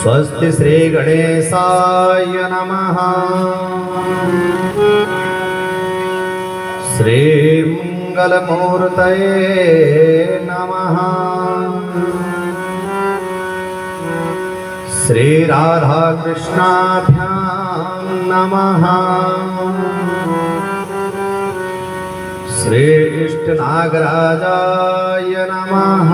स्वस्ति श्री गणेशाय नमः। श्री मंगलमूर्तये नमः। श्री राधा कृष्णाभ्यां नमः। श्री इष्ट नागराजाय नमः।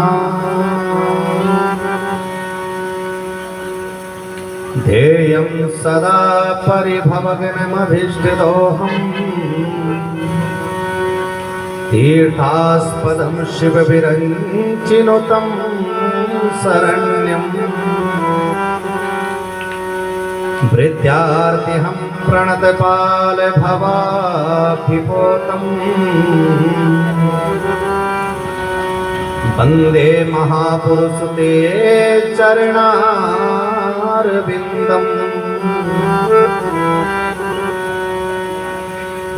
ध्येयं सदा परिभवग्नमभीष्टदोहम् तीर्थास्पदं शिवविरञ्चिनुतं शरण्यम् वृद्धार्तिहं प्रणतपालभवाभिपोतम् वन्दे महापुरुषते चरणारविन्दम्।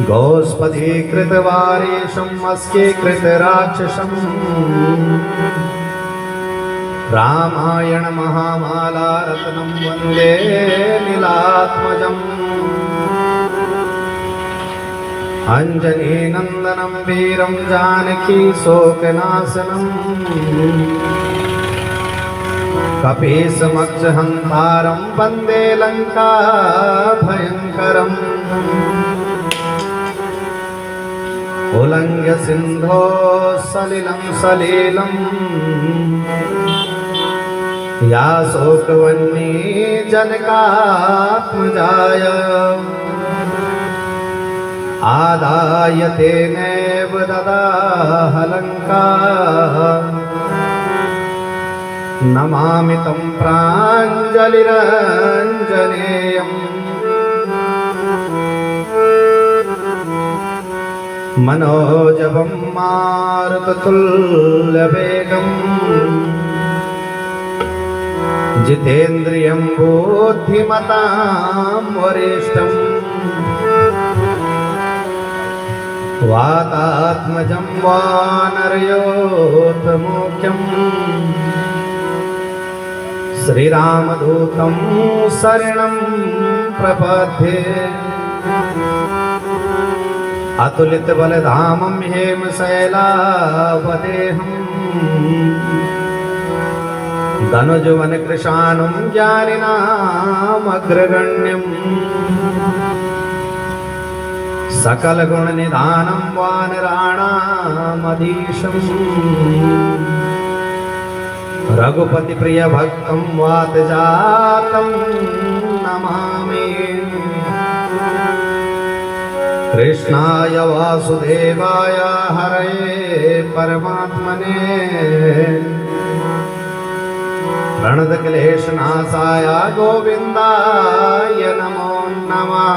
गोस्पदीकृतवारेशम् अस्येकृतराक्षसम् रामायण महामाला रत्नं वन्दे नीलात्मजम्। अंजनीनन्दनं वीरं जानकी शोकनाशनम् कपीशमक्षहन्तारं वन्दे लङ्का भयङ्करम्। उल्लङ्घ्य सिन्धो सलिलं सलीलम् या शोकवह्नि जनकात्मजाय आदाय तेनैव ददाह लङ्का। नमामि तं प्राञ्जलिरञ्जनेयम् मनोजवं मारुततुल्यवेगम् जितेन्द्रियं बुद्धिमतां वरिष्ठम् वातात्मजं वानरयोतमुख्यम् श्रीरामदूतं शरणं प्रपद्ये। अतुलितबलधामं हेमशैलावदेहम् धनुजवनकृशानुं ज्ञानिनामग्रगण्यम् सकलगुणनिधानं वानराणामधीशम् रघुपतिप्रियभक्तं वातजातं नमामि। कृष्णाय वासुदेवाय हरये परमात्मने प्रणतक्लेशनाशाय गोविन्दाय नमो नमः।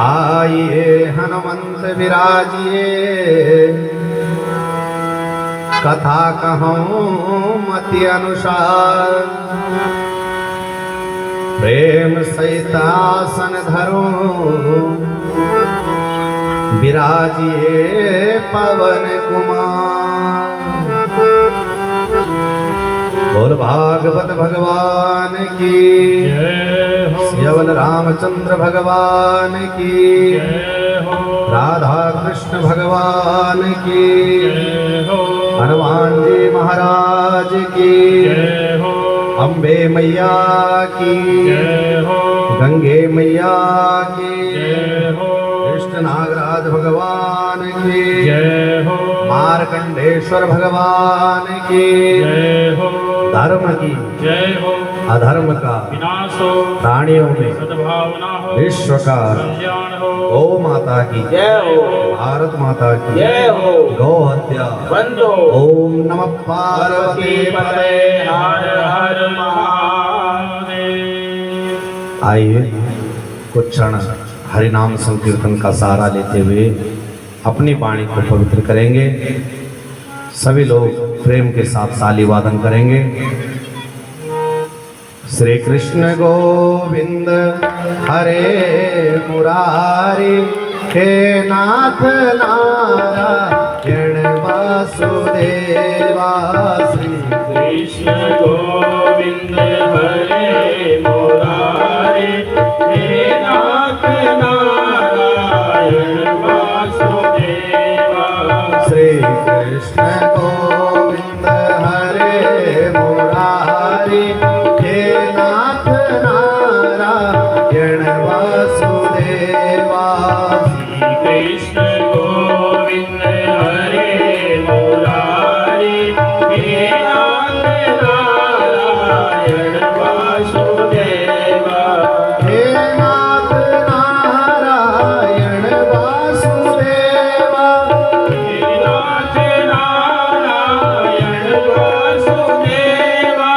आइए हनुमंत विराजिए कथा कहूँ मति अनुसार प्रेम सहितासन धरो विराजिए पवन कुमार। बोल भागवत भगवान की केवल रामचंद्र भगवान की राधा कृष्ण भगवान की हनुमान जी महाराज की अम्बे मैया की गंगे मैया की कृष्ण नागराज भगवान की मार्कंडेश्वर भगवान की धर्म की जय हो अधर्म का विनाश हो प्राणियों में सद्भावना हो विश्व का कल्याण हो गौ माता की जय हो भारत माता की जय हो गौ हत्या बंद हो। ओम नमः पार्वती पते। हर हर महादेव। आइए कुछ क्षण हरिनाम संकीर्तन का सहारा लेते हुए अपनी वाणी को पवित्र करेंगे। सभी लोग प्रेम के साथ ताली वादन करेंगे। श्री कृष्ण गोविंद हरे मुरारी हे नाथ नारायण वासुदेवा श्री कृष्ण गोविंद हरे मुरारी हे नाथ नारायण वासुदेवा श्री कृष्ण गोविंद हरे मुरारी हे नाथ नारायण वासुदेवा कृष्ण गोविंद हरे मुरारी हे नाथ नारायण वासुदेवा हे नाथ नारायण वासुदेवा हे नाथ नारायण वासुदेवा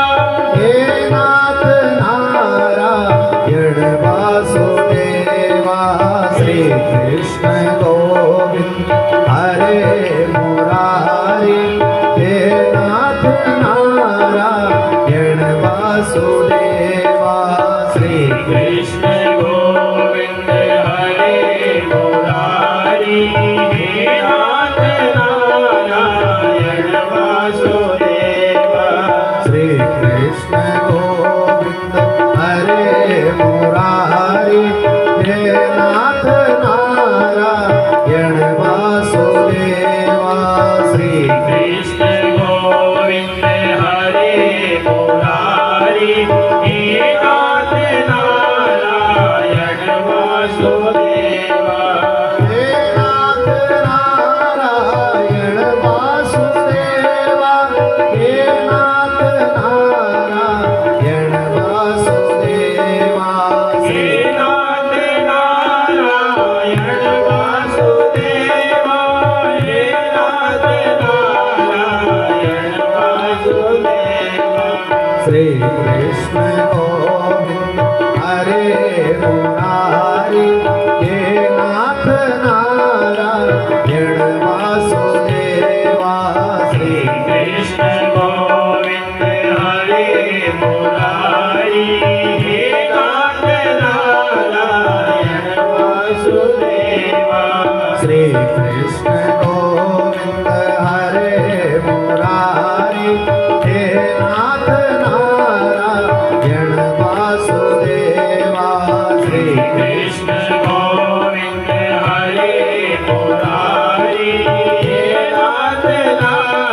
हे नाथ नारायण वासुदेवा श्री कृष्ण गोविंद हरे मुरारी हे नाथ नारायण वासुदेवा श्री कृष्ण गोविंद हरे मुरारी हे नाथ नारायण वासुदेवा श्री कृष्ण गोविंद हरे मुरारी हे नाथ नारायण वासुदेवा श्री कृष्ण गोविंद हरे मुरारी हे नाथ नारायण वासुदेवा हे नाथ नारायण वासुदेवा हे नाथ नारायण वासुदेवा हे नाथ नारायण वासुदेवा हे नाथ नारायण वासुदेवा श्री कृष्ण गोविंद हरे मुरारी हे नाथ नारायण वासुदेवा श्री कृष्ण गोविंद हरे मुरारी हे नाथ नारायण वासुदेवा श्री कृष्ण गोविंद हरे मुरारी हे नाथ नारायण वासुदेवा श्री कृष्ण गोविंद हरे मुरारी हे नाथ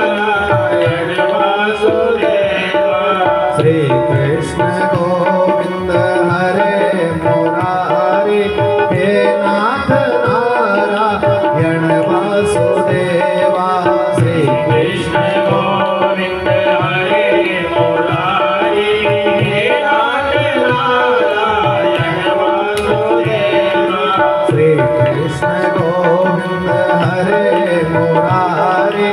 नारायण वासुदेवा श्री कृष्ण गोविंद हरे मुरारी हे नाथ नारायण वासुदेवा श्री कृष्ण गोविंद हरे मुरारी हे नाथ नारायण वासुदेवा श्री कृष्ण गोविंद हरे मुरारी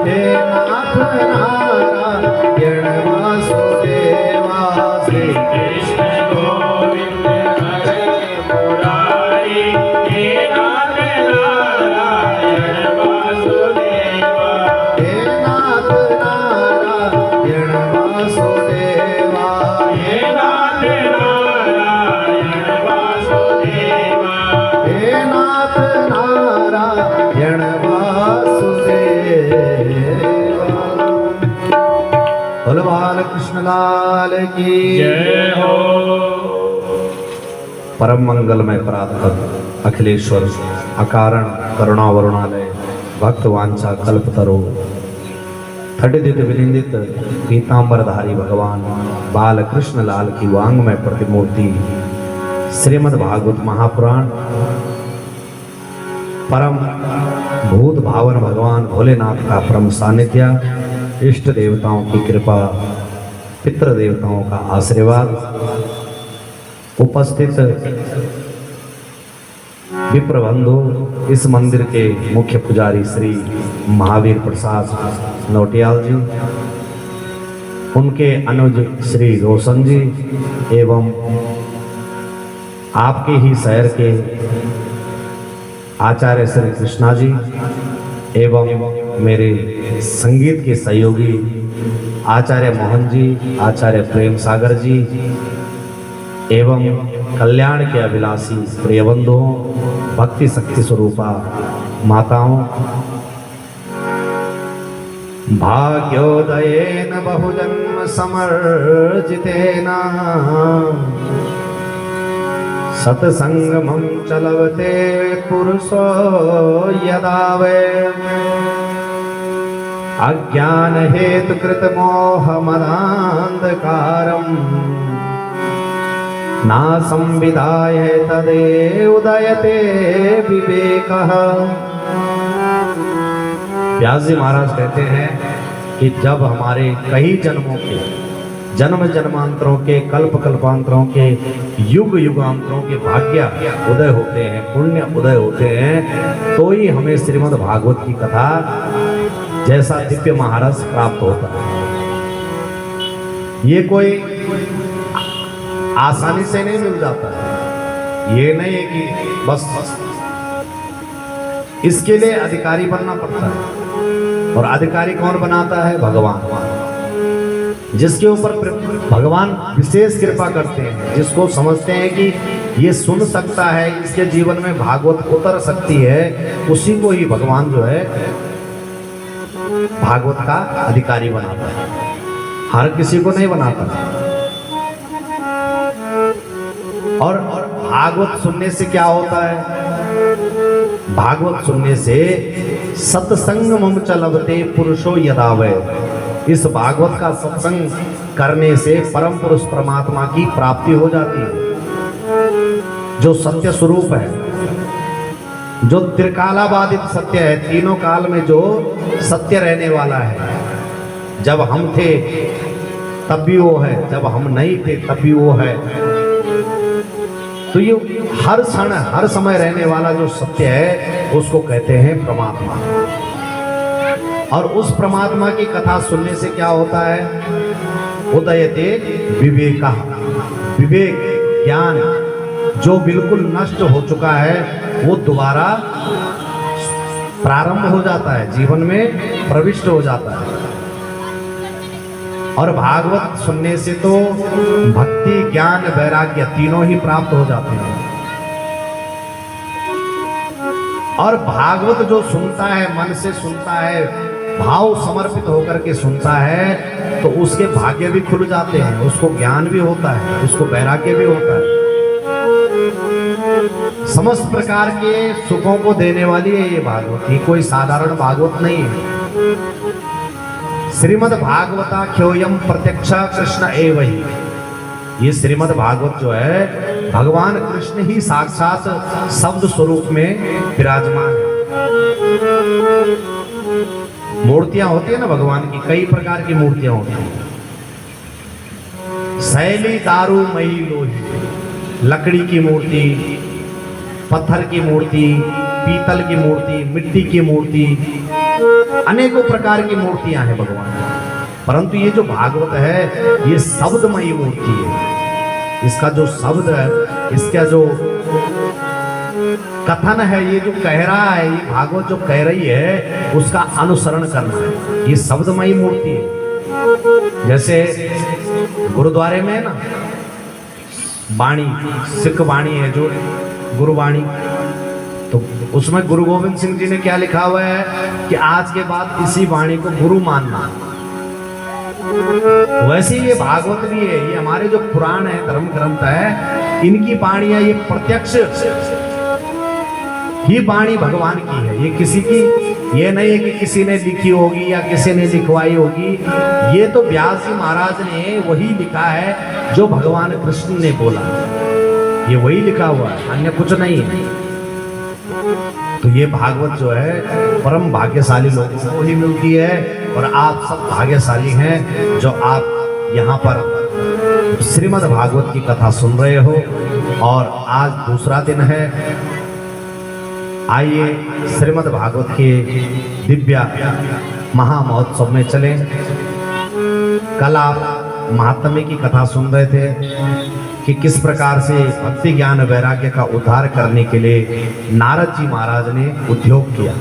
हे नाथ नारायण वासुदेवा श्री कृष्ण गोविंद हरे मुरारी हे नाथ नारायण वासुदेवा हे नाथ नारायण वासुदेवा हे नाथ नारायण वासुदेवा हे नाथ नारायण वासुदेवा बोलो बालकृष्ण लाल की जय हो परम मंगलमय प्रातः अखिलेश्वर अकारण करुणावरुणालय भक्त वांछा कल्पतरो खंडित विनिंदित पीतांबरधारी भगवान बालकृष्ण लाल की वांगमय प्रतिमूर्ति श्रीमद् भागवत महापुराण परम भूत भावन भगवान भोलेनाथ का परम सानिध्य इष्ट देवताओं की कृपा पितृ देवताओं का आशीर्वाद उपस्थित विप्र बंधु इस मंदिर के मुख्य पुजारी श्री महावीर प्रसाद नौटियाल जी, उनके अनुज श्री रोशन जी एवं आपके ही शहर के आचार्य श्री कृष्णा जी एवं मेरे संगीत के सहयोगी आचार्य मोहन जी, आचार्य प्रेम सागर जी एवं कल्याण के अभिलाषी प्रिय बंधुओं, भक्ति शक्ति स्वरूपा माताओं, भाग्योदयेन बहुजन्म समर्जितेन सत्संगमं चलवते पुरुषो यदा वै अज्ञान हेतु कृत मोह मदान्धकारम् ना संविदाय तदे उदयते विवेकः। व्यास जी महाराज कहते हैं कि जब हमारे कई जन्मों के, जन्म जन्मांतरों के, कल्प कल्पांतरों के, युग युगांतरों के भाग्य उदय होते हैं, पुण्य उदय होते हैं, तो ही हमें श्रीमद् भागवत की कथा जैसा दिव्य महारस प्राप्त होता है। ये कोई आसानी से नहीं मिल जाता है। ये नहीं है कि बस, इसके लिए अधिकारी बनना पड़ता है। और अधिकारी कौन बनाता है? भगवान, जिसके ऊपर भगवान विशेष कृपा करते हैं, जिसको समझते हैं कि ये सुन सकता है, इसके जीवन में भागवत उतर सकती है, उसी को ही भगवान जो है भागवत का अधिकारी बनाता है, हर किसी को नहीं बनाता। और भागवत सुनने से क्या होता है? भागवत सुनने से सत्संग मम चलवते पुरुषो यदा वै, इस भागवत का सत्संग करने से परम पुरुष परमात्मा की प्राप्ति हो जाती है, जो सत्य स्वरूप है, जो त्रिकालाबाधित सत्य है, तीनों काल में जो सत्य रहने वाला है। जब हम थे तब भी वो है, जब हम नहीं थे तब भी वो है। तो ये हर क्षण हर समय रहने वाला जो सत्य है उसको कहते हैं परमात्मा। और उस परमात्मा की कथा सुनने से क्या होता है? उदयते विवेका, विवेक ज्ञान जो बिल्कुल नष्ट हो चुका है वो दोबारा प्रारंभ हो जाता है, जीवन में प्रविष्ट हो जाता है। और भागवत सुनने से तो भक्ति ज्ञान वैराग्य तीनों ही प्राप्त हो जाते हैं। और भागवत जो सुनता है, मन से सुनता है, भाव समर्पित होकर के सुनता है, तो उसके भाग्य भी खुल जाते हैं, उसको ज्ञान भी होता है, उसको वैराग्य भी होता है। समस्त प्रकार के सुखों को देने वाली है ये भागवत, ये कोई साधारण भागवत नहीं है। श्रीमद् भागवता ख्योयम प्रत्यक्ष कृष्ण एव ही, ये श्रीमद् भागवत जो है भगवान कृष्ण ही साक्षात शब्द स्वरूप में विराजमान है। मूर्तियां होती है ना भगवान की, कई प्रकार की मूर्तियां होती हैं। शैली दारू मई लोही, लकड़ी की मूर्ति, पत्थर की मूर्ति, पीतल की मूर्ति, मिट्टी की मूर्ति, अनेकों प्रकार की मूर्तियां हैं भगवान। परंतु ये जो भागवत है ये शब्दमयी मूर्ति है। इसका जो शब्द है, इसका जो कथन है, ये जो कह रहा है, ये भागवत जो कह रही है उसका अनुसरण करना है, ये शब्दमयी मूर्ति है। जैसे गुरुद्वारे में है ना वाणी, सिख वाणी है जो गुरुवाणी, तो उसमें गुरु गोविंद सिंह जी ने क्या लिखा हुआ है कि आज के बाद इसी वाणी को गुरु मानना। वैसे ये भागवत भी है, ये हमारे जो पुराण है, धर्म ग्रंथ है, इनकी वाणी है, ये प्रत्यक्ष ही वाणी भगवान की है। ये किसी की ये नहीं है कि किसी ने लिखी होगी या किसी ने लिखवाई होगी, ये तो व्यास जी महाराज ने वही लिखा है जो भगवान कृष्ण ने बोला, ये वही लिखा हुआ है, अन्य कुछ नहीं है। तो ये भागवत जो है परम भाग्यशाली लोगों को ही मिलती है, और आप सब भाग्यशाली हैं जो आप यहाँ पर श्रीमद् भागवत की कथा सुन रहे हो। और आज दूसरा दिन है, आइए श्रीमद् भागवत के दिव्य महामहोत्सव में चलें। कल आप महात्म्य की कथा सुन रहे थे कि किस प्रकार से भक्ति ज्ञान वैराग्य का उद्धार करने के लिए नारद जी महाराज ने उद्योग किया।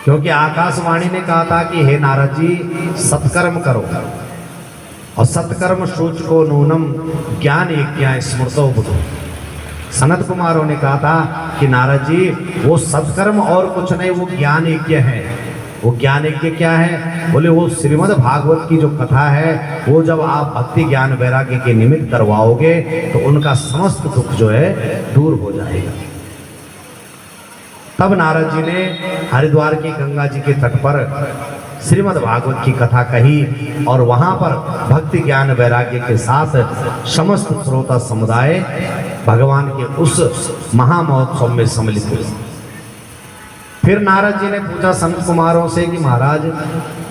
क्योंकि आकाशवाणी ने कहा था कि हे नारद जी सत्कर्म करो, और सत्कर्म सूचको नूनम ज्ञान यज्ञ स्मृतो बुधो। सनत कुमारों ने कहा था कि नारद जी वो सत्कर्म और कुछ नहीं, वो ज्ञान यज्ञ है। वो ज्ञान यज्ञ क्या है? बोले वो श्रीमद् भागवत की जो कथा है वो जब आप भक्ति ज्ञान वैराग्य के निमित्त करवाओगे तो उनका समस्त दुख जो है दूर हो जाएगा। तब नारद जी ने हरिद्वार की गंगा जी के तट पर श्रीमद् भागवत की कथा कही, और वहां पर भक्ति ज्ञान वैराग्य के साथ समस्त श्रोता समुदाय भगवान के उस महामहोत्सव में सम्मिलित हुए। फिर नारद जी ने पूछा संत कुमारों से कि महाराज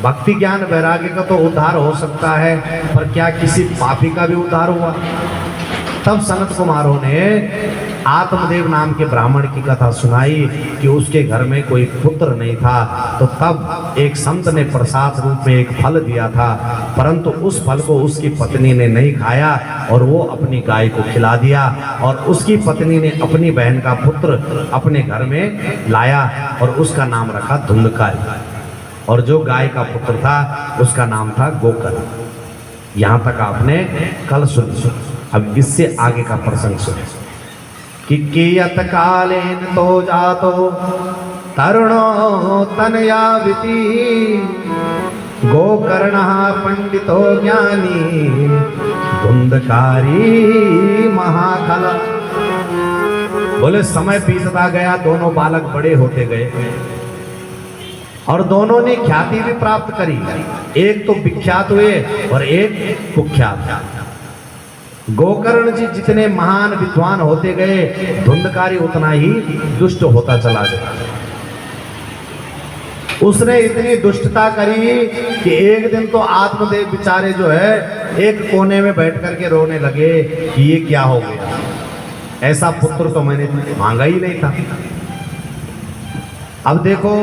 भक्ति ज्ञान वैराग्य का तो उद्धार हो सकता है, पर क्या किसी पापी का भी उद्धार हुआ? तब सनत कुमारों ने आत्मदेव नाम के ब्राह्मण की कथा सुनाई कि उसके घर में कोई पुत्र नहीं था, तो तब एक संत ने प्रसाद रूप में एक फल दिया था, परंतु उस फल को उसकी पत्नी ने नहीं खाया और वो अपनी गाय को खिला दिया, और उसकी पत्नी ने अपनी बहन का पुत्र अपने घर में लाया और उसका नाम रखा धुंधकारी, और जो गाय का पुत्र था उसका नाम था गोकर। यहाँ तक आपने कल सुनी। अब इससे आगे का प्रसंग सुने कि कियत कालेन तो जातो तरुणो तनया विति गोकर्णः पंडितो ज्ञानी धुंधकारी महाखल। बोले समय बीतता गया, दोनों बालक बड़े होते गए और दोनों ने ख्याति भी प्राप्त करी। एक तो विख्यात हुए और एक कुख्यात। गोकर्ण जी जितने महान विद्वान होते गए, धुंधकारी उतना ही दुष्ट होता चला गया। उसने इतनी दुष्टता करी कि एक दिन तो आत्मदेव बेचारे जो है एक कोने में बैठ करके रोने लगे कि ये क्या हो गया, ऐसा पुत्र तो मैंने मांगा ही नहीं था। अब देखो,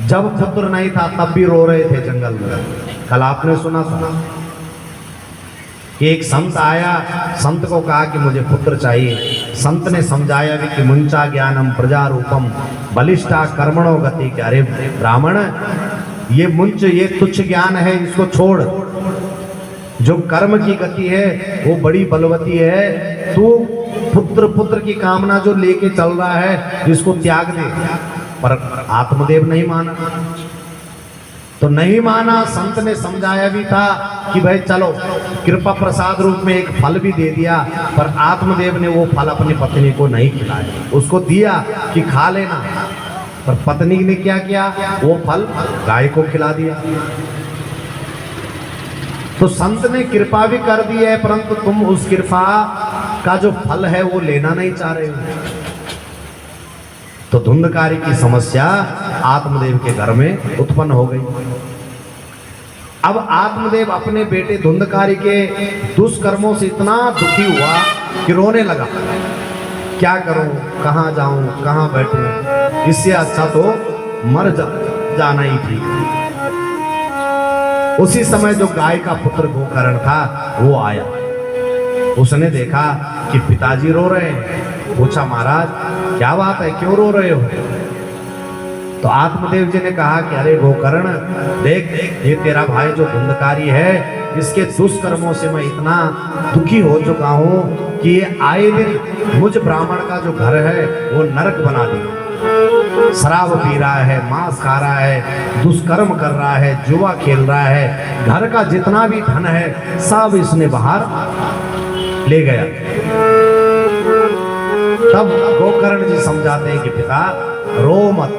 जब पुत्र नहीं था तब भी रो रहे थे जंगल में। कल आपने सुना था कि एक संत आया, संत को कहा कि मुझे पुत्र चाहिए। संत ने समझाया भी कि मुंचा ज्ञानम प्रजा रूपम बलिष्ठा कर्मणो गति। कि अरे ब्राह्मण, ये मुंच, ये तुच्छ ज्ञान है, इसको छोड़। जो कर्म की गति है वो बड़ी बलवती है। तू पुत्र पुत्र की कामना जो लेके चल रहा है इसको त्याग दे। पर आत्मदेव नहीं माना, तो नहीं माना। संत ने समझाया भी था कि भाई चलो, कृपा प्रसाद रूप में एक फल भी दे दिया, पर आत्मदेव ने वो फल अपनी पत्नी को नहीं खिलाया। उसको दिया कि खा लेना, पर पत्नी ने क्या किया, वो फल गाय को खिला दिया। तो संत ने कृपा भी कर दी है, परंतु तुम उस कृपा का जो फल है वो लेना नहीं चाह रहे हो। तो धुंधकारी की समस्या आत्मदेव के घर में उत्पन्न हो गई। अब आत्मदेव अपने बेटे धुंधकारी के दुष्कर्मों से इतना दुखी हुआ कि रोने लगा। क्या करूं, कहां जाऊं, कहां बैठूं, इससे अच्छा तो मर जाना ही ठीक। उसी समय जो गाय का पुत्र गोकर्ण था वो आया। उसने देखा कि पिताजी रो रहे हैं। पूछा, महाराज क्या बात है, क्यों रो रहे हो? तो आत्मदेव जी ने कहा कि अरे गोकर्ण, देख ये तेरा भाई जो धुंधकारी है, इसके दुष्कर्मों से मैं इतना दुखी हो चुका हूं कि ये आए दिन मुझ ब्राह्मण का जो घर है वो नरक बना दिया। शराब पी रहा है, मांस खा रहा है, दुष्कर्म कर रहा है, जुआ खेल रहा है, घर का जितना भी धन है सब इसने बाहर ले गया। तब गोकर्ण जी समझाते हैं कि पिता रो मत,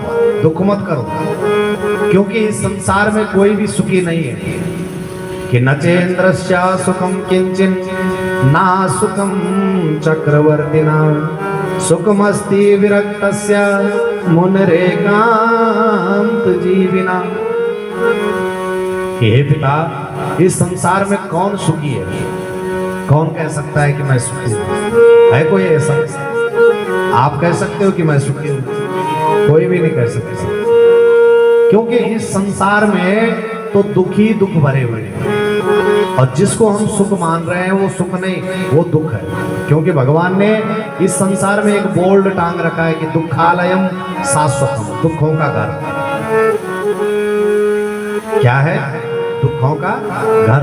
दुख मत करो, क्योंकि इस संसार में कोई भी सुखी नहीं है। कि नचेन्द्रस्य सुखम किंचिन ना सुखम चक्रवर्तिना सुखमस्ति विरक्तस्य मुनरेकांत जीविना। हे पिता, इस संसार में कौन सुखी है? कौन कह सकता है कि मैं सुखी हूं? है कोई ऐसा? आप कह सकते हो कि मैं सुखी हूं? कोई भी नहीं कह सकता, क्योंकि इस संसार में तो दुखी दुख भरे हुए हैं। और जिसको हम सुख मान रहे हैं वो सुख नहीं, वो दुख है। क्योंकि भगवान ने इस संसार में एक बोर्ड टांग रखा है कि दुखालयम शाश्वतम, दुखों का घर। क्या है? दुखों का घर।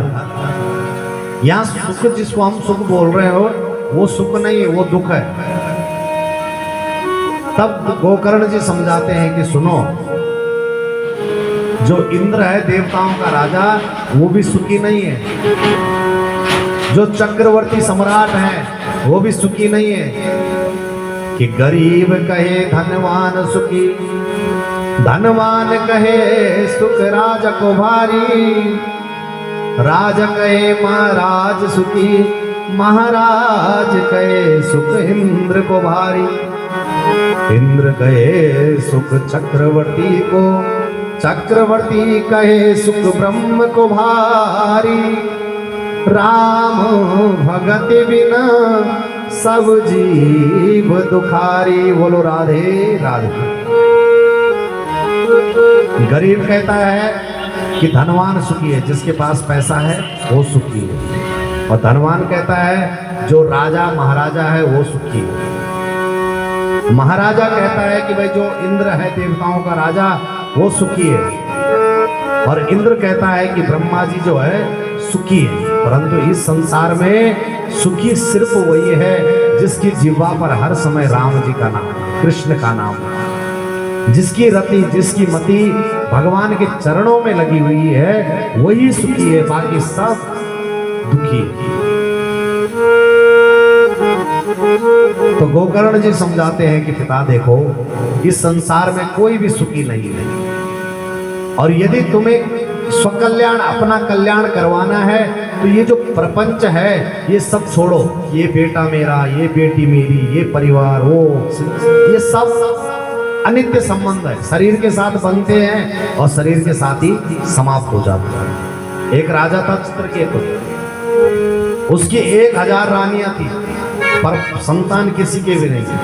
यहाँ सुख जिसको हम सुख बोल रहे हो वो सुख नहीं है, वो दुख है। तब गोकर्ण जी समझाते हैं कि सुनो, जो इंद्र है देवताओं का राजा, वो भी सुखी नहीं है। जो चक्रवर्ती सम्राट है वो भी सुखी नहीं है। कि गरीब कहे धनवान सुखी, धनवान कहे सुख राज को भारी, राज कहे महाराज सुखी, महाराज कहे सुख इंद्र को भारी। इंद्र कहे सुख चक्रवर्ती को, चक्रवर्ती कहे सुख ब्रह्म को भारी। राम भगत बिना सब जीव दुखारी। बोलो राधे राधे। गरीब कहता है कि धनवान सुखी है, जिसके पास पैसा है वो सुखी है। और धनवान कहता है जो राजा महाराजा है वो सुखी है। महाराजा कहता है कि भाई जो इंद्र है देवताओं का राजा वो सुखी है। और इंद्र कहता है कि ब्रह्मा जी जो है सुखी है। परंतु इस संसार में सुखी सिर्फ वही है जिसकी जिह्वा पर हर समय राम जी का नाम, कृष्ण का नाम, जिसकी रति जिसकी मति भगवान के चरणों में लगी हुई है वही सुखी है, बाकी सब दुखी है। तो गोकर्ण जी समझाते हैं कि पिता देखो, इस संसार में कोई भी सुखी नहीं है। और यदि तुम्हें स्वकल्याण अपना कल्याण करवाना है तो ये जो प्रपंच है ये सब छोड़ो। ये बेटा मेरा, ये बेटी मेरी, ये परिवार, वो ये सब अनित्य संबंध है। शरीर के साथ बनते हैं और शरीर के साथ ही समाप्त हो जाते हैं। एक राजा था चित्रकेतु, उसकी 1000 रानियां थी पर संतान किसी के भी नहीं थी।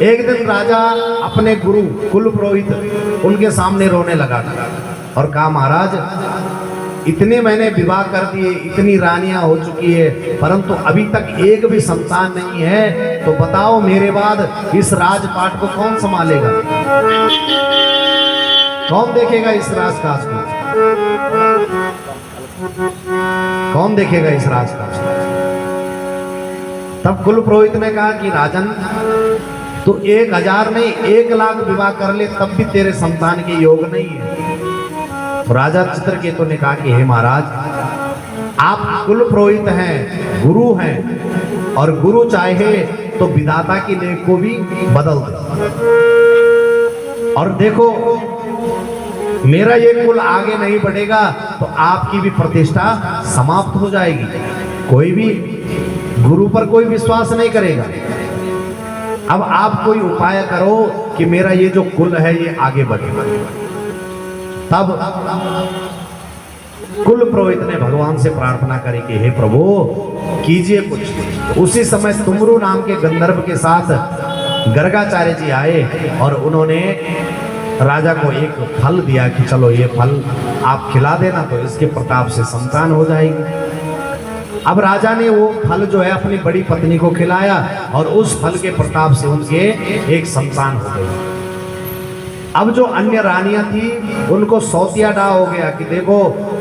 एक दिन राजा अपने गुरु कुल पुरोहित उनके सामने रोने लगा और कहा, महाराज इतने मैंने विवाह कर दिए, इतनी रानियां हो चुकी है, परंतु अभी तक एक भी संतान नहीं है, तो बताओ मेरे बाद इस राजपाट को कौन संभालेगा? कौन देखेगा इस राजकाज को? कौन देखेगा इस राजकाज को? तब कुल पुरोहित ने कहा कि राजन तो 1000 नहीं 1,00,000 विवाह कर ले तब भी तेरे संतान के योग नहीं है। तो राजा चित्रकेतु ने कहा कि हे महाराज, आप कुल पुरोहित हैं, गुरु हैं, और गुरु चाहे तो विधाता की लेख को भी बदल दे। और देखो मेरा ये कुल आगे नहीं बढ़ेगा तो आपकी भी प्रतिष्ठा समाप्त हो जाएगी। कोई भी गुरु पर कोई विश्वास नहीं करेगा। अब आप कोई उपाय करो कि मेरा ये जो कुल है ये आगे बढ़े। तब कुल पुरोहित ने भगवान से प्रार्थना करी कि हे प्रभु कीजिए कुछ। उसी समय तुमरु नाम के गंधर्व के साथ गर्गाचार्य जी आए और उन्होंने राजा को एक फल दिया कि चलो ये फल आप खिला देना तो इसके प्रताप से संतान हो जाएगी। अब राजा ने वो फल जो है अपनी बड़ी पत्नी को खिलाया और उस फल के प्रताप से उनके एक संतान हो गई। अब जो अन्य रानियां थी उनको सौतिया डा हो गया कि देखो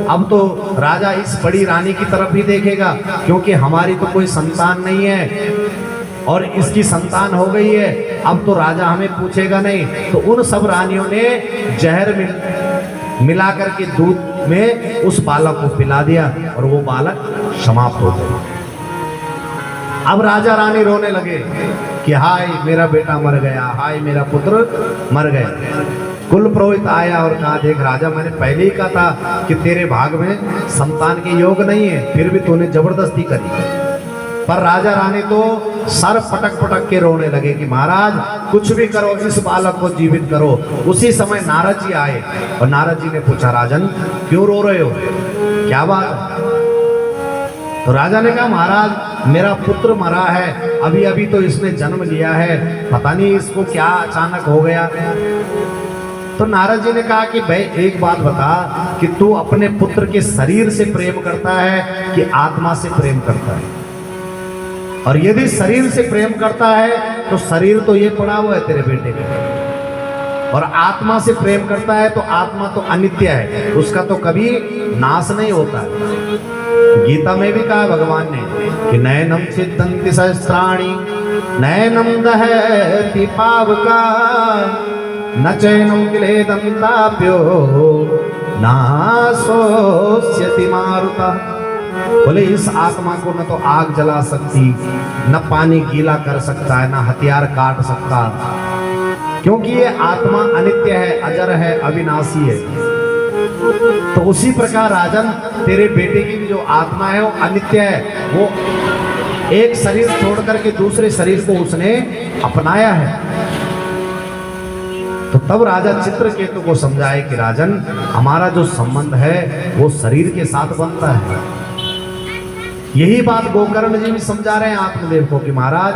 अब तो राजा इस बड़ी रानी की तरफ ही देखेगा, क्योंकि हमारी तो कोई संतान नहीं है और इसकी संतान हो गई है, अब तो राजा हमें पूछेगा नहीं। तो उन सब रानियों ने जहर मिलाकर के दूध में उस बालक को पिला दिया और वो बालक समाप्त हो गया। अब राजा रानी रोने लगे कि हाय मेरा बेटा मर गया, हाय मेरा पुत्र मर गया। कुल पुरोहित आया और कहा, देख राजा, मैंने पहले ही कहा था कि तेरे भाग में संतान के योग नहीं है, फिर भी तूने जबरदस्ती करी। पर राजा रानी तो सर पटक पटक के रोने लगे कि महाराज कुछ भी करो, इस बालक को जीवित करो। उसी समय नारद जी आए और नारद जी ने पूछा, राजन क्यों रो रहे हो, क्या बात? तो राजा ने कहा, महाराज मेरा पुत्र मरा है, अभी अभी तो इसने जन्म लिया है, पता नहीं इसको क्या अचानक हो गया। तो नारद जी ने कहा कि भाई एक बात बता कि तू अपने पुत्र के शरीर से प्रेम करता है कि आत्मा से प्रेम करता है? और यदि शरीर से प्रेम करता है तो शरीर तो ये पड़ा हुआ है तेरे बेटे का, और आत्मा से प्रेम करता है तो आत्मा तो अनित्य है, उसका तो कभी नाश नहीं होता है। गीता में भी कहा भगवान ने कि नैनम छिदन्ति सहस्राणि नैनम दहति पावका न चैनम क्लेदम ताप्यो नाशोष्यति मारुता। बोले इस आत्मा को न तो आग जला सकती, न पानी गीला कर सकता है, न हथियार काट सकता, क्योंकि ये आत्मा अनित्य है, अजर है, अविनाशी है। तो उसी प्रकार राजन तेरे बेटे की भी जो आत्मा है वो अनित्य है, वो एक शरीर छोड़ करके दूसरे शरीर को उसने अपनाया है। तो तब राजा चित्रकेतु को समझाए कि राजन हमारा जो संबंध है वो शरीर के साथ बनता है। यही बात गोकर्ण जी भी समझा रहे हैं आत्मदेव को कि महाराज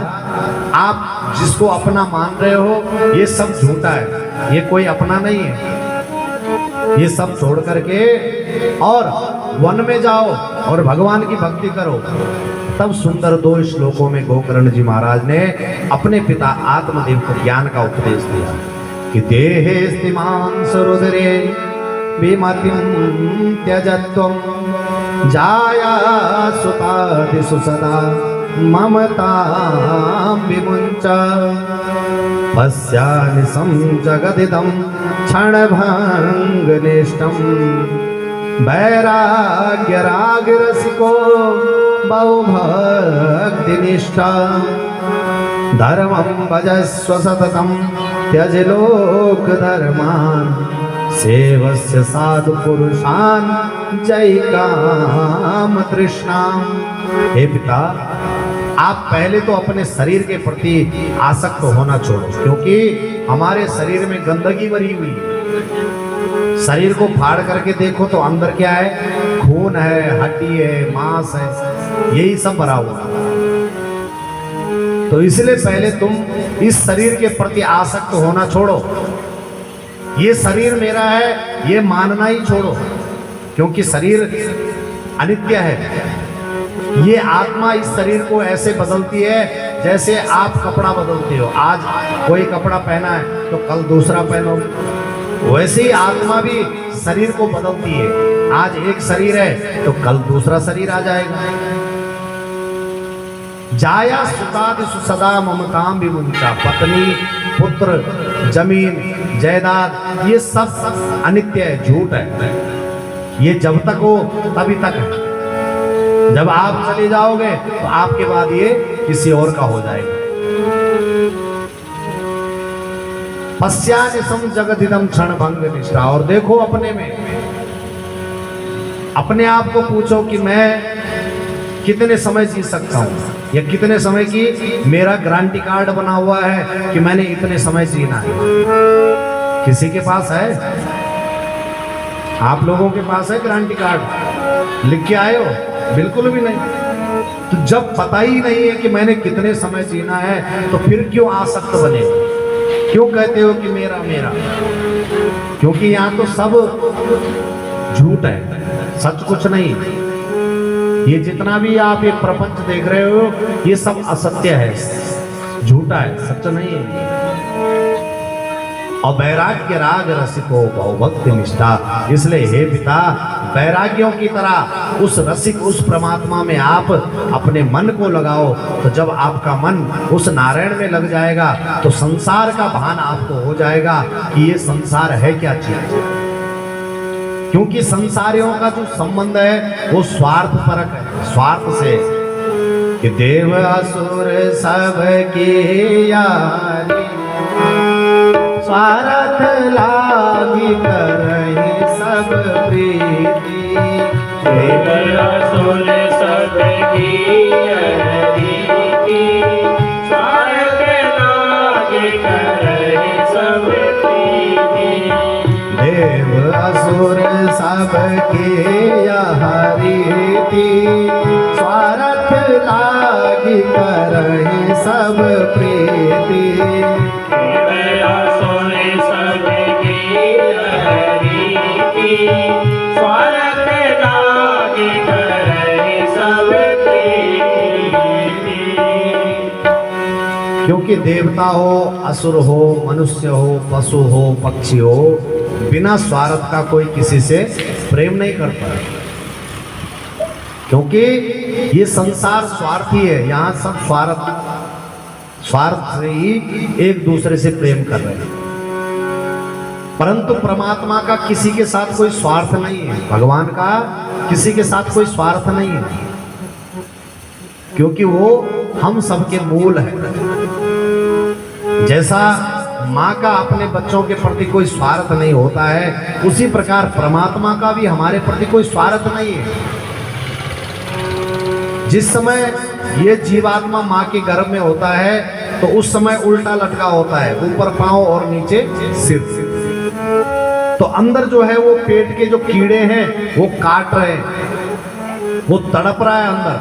आप जिसको अपना मान रहे हो ये सब झूठा है, ये कोई अपना नहीं है। ये सब छोड़ करके और वन में जाओ और भगवान की भक्ति करो। तब सुंदर 2 श्लोकों में गोकर्ण जी महाराज ने अपने पिता आत्मदेव को ज्ञान का उपदेश दिया कि देहे स्तिमान सुरुद्रे विमतिं त्यजत्वं जाया सुतादिषु सदा ममतां विमुञ्च पश्यानिशं जगदिदं क्षणभङ्गनिष्ठं वैराग्यरागरसिको बहुभक्तिनिष्ठा धर्मं भजस्व सततं त्यज लोकधर्मान् सेवस्य साधु पुरुषान् जय काम तृष्णाम। हे पिता आप पहले तो अपने शरीर के प्रति आसक्त होना छोड़ो, क्योंकि हमारे शरीर में गंदगी भरी हुई है। शरीर को फाड़ करके देखो तो अंदर क्या है? खून है, हड्डी है, मांस है, यही सब भरा हुआ है। तो इसलिए पहले तुम इस शरीर के प्रति आसक्त होना छोड़ो। ये शरीर मेरा है ये मानना ही छोड़ो, क्योंकि शरीर अनित्य है। ये आत्मा इस शरीर को ऐसे बदलती है जैसे आप कपड़ा बदलते हो। आज कोई कपड़ा पहना है तो कल दूसरा पहनो, वैसे ही आत्मा भी शरीर को बदलती है। आज एक शरीर है तो कल दूसरा शरीर आ जाएगा। जाया सुतादिषु सदा ममतां विमुञ्चा। पत्नी, पुत्र, जमीन, जायदाद ये सब अनित्य है, झूठ है। ये जब तक हो तभी तक है। जब आप चले जाओगे तो आपके बाद ये किसी और का हो जाएगा। पश्यानिशं जगदिदं क्षणभंग निष्ठा। और देखो अपने में, अपने आप को पूछो कि मैं कितने समय जी सकता हूं, या कितने समय की मेरा गारंटी कार्ड बना हुआ है कि मैंने इतने समय जीना है। किसी के पास है? आप लोगों के पास है गारंटी कार्ड? लिख के आए हो? बिल्कुल भी नहीं। तो जब पता ही नहीं है कि मैंने कितने समय जीना है तो फिर क्यों आसक्त बने? क्यों कहते हो कि मेरा मेरा? क्योंकि यहाँ तो सब झूठ है, सच कुछ नहीं। ये जितना भी आप ये प्रपंच देख रहे हो ये सब असत्य है, झूठा है, सच नहीं है। और वैराग्य राग रसिको बहुभक्ति निष्ठा। इसलिए हे पिता वैराग्यों की तरह उस रसिक उस परमात्मा में आप अपने मन को लगाओ। तो जब आपका मन उस नारायण में लग जाएगा तो संसार का भान आपको हो जाएगा कि ये संसार है क्या चीज। क्योंकि संसारियों का जो संबंध है वो स्वार्थ परक है, स्वार्थ से। कि देव असुर सब की यारी स्वार्थ लागी करहि सब प्रीति। देव असुर सब की यारी स्वार्थ लागी करहि सब प्रीति। देव असुर सब के रीति स्वार्थ लागी करहि सब प्रीति। देव असुर सब की स्वार्थ लागे करे सब प्रीति। क्योंकि देवता हो, असुर हो, मनुष्य हो, पशु हो, पक्षी हो, बिना स्वार्थ का कोई किसी से प्रेम नहीं करता है। क्योंकि ये संसार स्वार्थी है, यहाँ सब स्वार्थ से ही एक दूसरे से प्रेम कर रहे हैं। परंतु परमात्मा का किसी के साथ कोई स्वार्थ नहीं है, भगवान का किसी के साथ कोई स्वार्थ नहीं है, क्योंकि वो हम सबके मूल है। जैसा माँ का अपने बच्चों के प्रति कोई स्वार्थ नहीं होता है, उसी प्रकार परमात्मा का भी हमारे प्रति कोई स्वार्थ नहीं है। जिस समय ये जीवात्मा माँ के गर्भ में होता है तो उस समय उल्टा लटका होता है, ऊपर पांव और नीचे सिर। तो अंदर जो है वो पेट के जो कीड़े हैं वो काट रहे हैं, वो तड़प रहा है अंदर।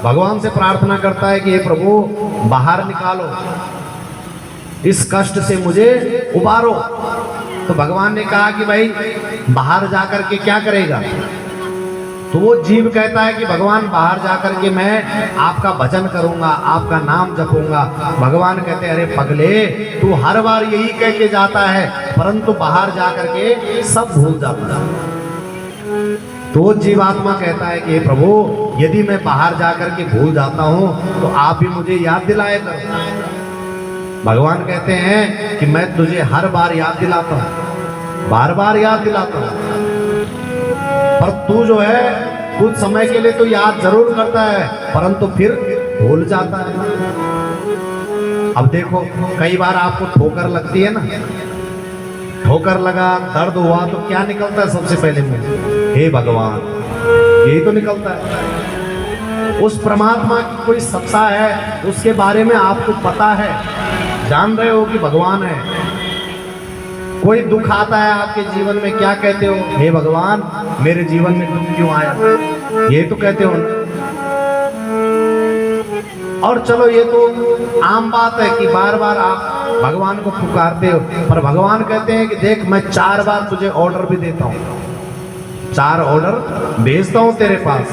भगवान से प्रार्थना करता है कि हे प्रभु बाहर निकालो, इस कष्ट से मुझे उबारो। तो भगवान ने कहा कि भाई बाहर जाकर के क्या करेगा? तो वो जीव कहता है कि भगवान बाहर जाकर के मैं आपका भजन करूंगा, आपका नाम जपूंगा। भगवान कहते हैं अरे पगले, तू हर बार यही कह के जाता है परंतु बाहर जाकर के सब भूल जाता है। तो वो जीवात्मा कहता है कि हे प्रभु यदि मैं बाहर जाकर के भूल जाता हूं तो आप ही मुझे याद दिलाए करो। भगवान कहते हैं कि मैं तुझे हर बार याद दिलाता हूं, बार बार याद दिलाता हूं, पर तू जो है कुछ समय के लिए तो याद जरूर करता है परंतु फिर भूल जाता है। अब देखो कई बार आपको ठोकर लगती है ना, ठोकर लगा, दर्द हुआ तो क्या निकलता है सबसे पहले मुंह? हे भगवान, यही तो निकलता है। उस परमात्मा की कोई सत्ता है, उसके बारे में आपको पता है, जान रहे हो कि भगवान है। कोई दुख आता है आपके जीवन में, क्या कहते हो? हे भगवान मेरे जीवन में दुख क्यों आया? ये तो कहते हो ना। और चलो ये तो आम बात है कि बार बार आप भगवान को पुकारते हो, पर भगवान कहते हैं कि देख मैं 4 बार तुझे ऑर्डर भी देता हूं, 4 ऑर्डर भेजता हूं तेरे पास,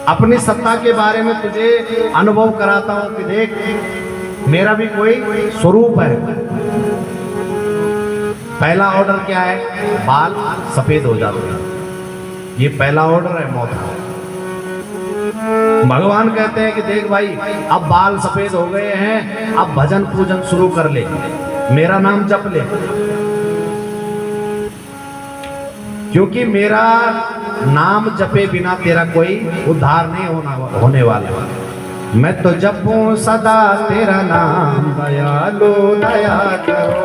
अपनी सत्ता के बारे में तुझे अनुभव कराता हूं कि देख मेरा भी कोई स्वरूप है। पहला ऑर्डर क्या है? बाल सफेद हो जाते हैं, ये पहला ऑर्डर है मौत का। भगवान कहते हैं कि देख भाई अब बाल सफेद हो गए हैं, अब भजन पूजन शुरू कर ले, मेरा नाम जप ले, क्योंकि मेरा नाम जपे बिना तेरा कोई उद्धार नहीं होने वाला। मैं तो जपूं सदा तेरा नाम, दयालु दया करो,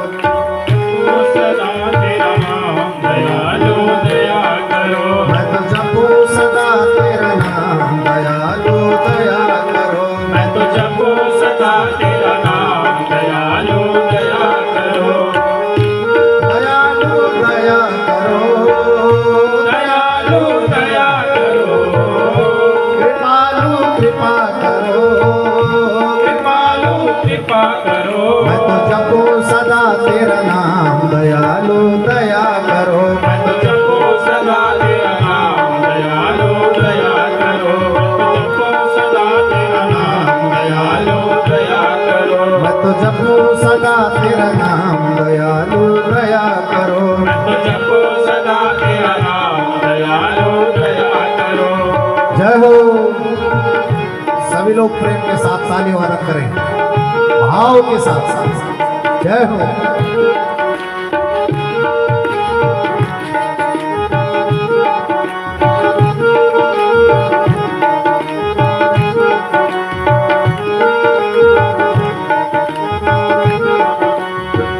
सदा तेरा नाम दयालु दया करो। मैं तो जपूं सदा तेरा नाम, दयालु दया करो, मैं तो जपो सदा तेरा नाम दयालु दया करो। दयालु दया करो, दयालु दया करो, कृपालु कृपा करो, कृपालु कृपा करो। मैं तो जपूं सदा तेरा नाम, दयालु दया करो, मैं तो जपो सदा तेरा नाम दयालु दया करो। मैं तो जपो सदा तेरा नाम दयालु दया करो। मैं तो जपूं सदा तेरा नाम, दयालु दया करो। मैं तो जपो सदा तेरा नाम दयालु दया करो। जय हो। सभी लोग प्रेम के साथ ताली वादन करें, भाव के साथ साथ जय हो।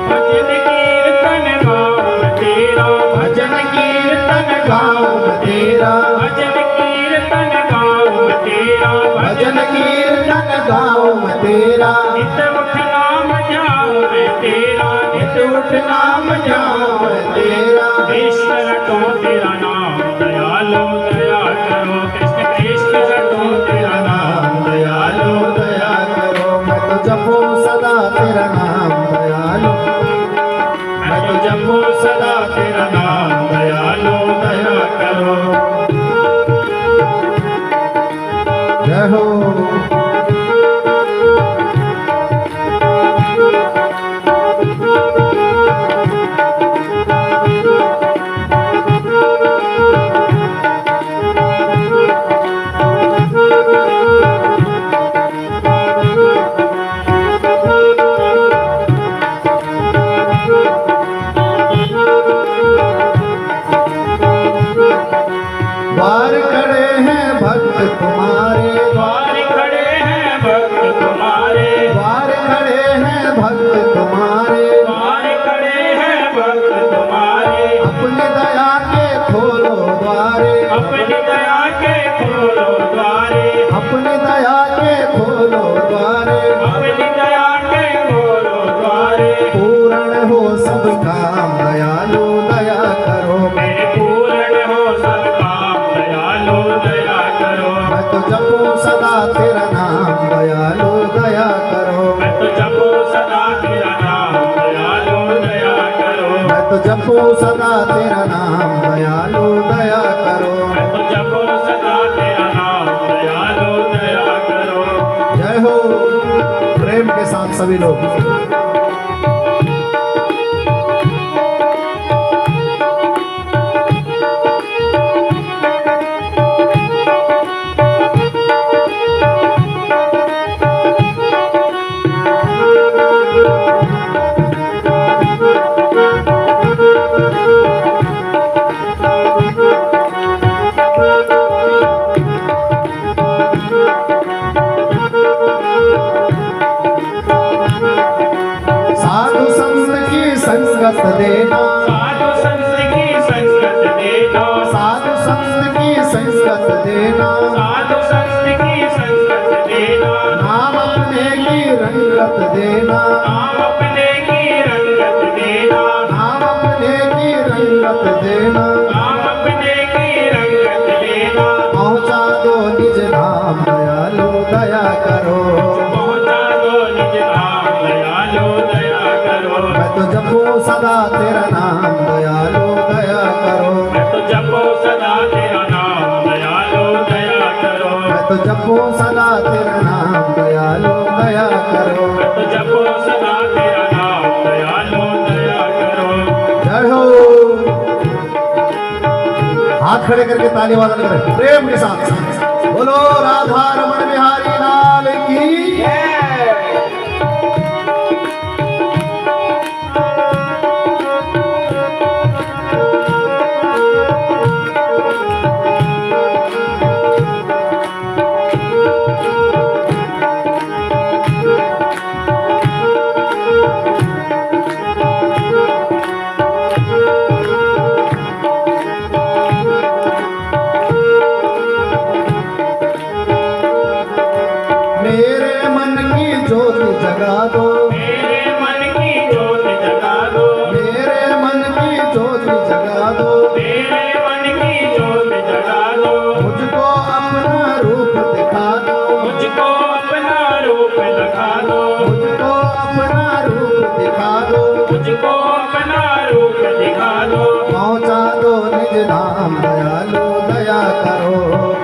भजन कीर्तन गाऊं तेरा, भजन कीर्तन गाऊं तेरा, भजन कीर्तन गाऊं तेरा, भजन कीर्तन गाऊं तेरा, नित उठ नाम जाऊं मैं तेरा, नित उठ नाम जाऊं तेरा। कृष्ण रटो तेरा नाम दयालु दया करो। कृष्ण कृष्ण रटो तेरा नाम दयालु दया करो, मैं तो जपूं सदा तेरा नाम, दयालु मैं तो जपो सदा तेरा नाम जय हो। द्वार खड़े हैं भक्त तुम्हारे, द्वार खड़े हैं भक्त तुम्हारे, द्वार खड़े हैं भक्त तुम्हारे, द्वार खड़े हैं भक्त तुम्हारे, अपनी दया के खोलो द्वारे, अपनी दया के खोलो द्वारे, अपनी दया के खोलो द्वारे, अपनी दया के खोलो द्वारे, पूर्ण हो सब काम दयालु दया करो। मेरे पूर्ण हो सब काम दयालु दया करो। मैं तो जपूं सदा तेरा नाम दयालु दया करो। मैं तो जपो सदा तेरा नाम दयालु दया करो। मैं तो जपूं सदा तेरा नाम दयालु दया करो। मैं तो जपो सदा तेरा नाम दयालु दया करो। जय हो। प्रेम के साथ सभी लोग। साधु संत की संगत देना, साधु संत की संगत देना, साधु संत की संगत देना, साधु संत की संगत देना, नाम अपने की रंगत देना, नाम अपने की रंगत देना, नाम अपने की रंगत देना, नाम अपने की रंगत देना, पहुँचा दो निज धाम दयालु दया करो। पहुँचा दो निज धाम दयालु दया करो। मैं तो जपूं सदा तेरा नाम दयालु दया करो। मैं तो जपो सदा तेरा नाम दयालु दया करो। मैं तो जपूं सदा तेरा नाम दयालु दया करो। मैं तो जपो सदा तेरा नाम दयालु दया करो। जय हो। हाथ खड़े करके ताली वादन करें प्रेम के साथ। बोलो राधा रमण बिहारी लाल की जय। मेरे मन की ज्योति जगा दो, मेरे मन की ज्योति जगा दो। मेरे मन की ज्योति जगा दो, मेरे मन की ज्योति जगा दो। मुझको अपना रूप दिखा दो, मुझको अपना रूप दिखा दो। मुझको अपना रूप दिखा दो, मुझको अपना रूप दिखा दो। पहुँचा दो निज धाम दयालु दया करो।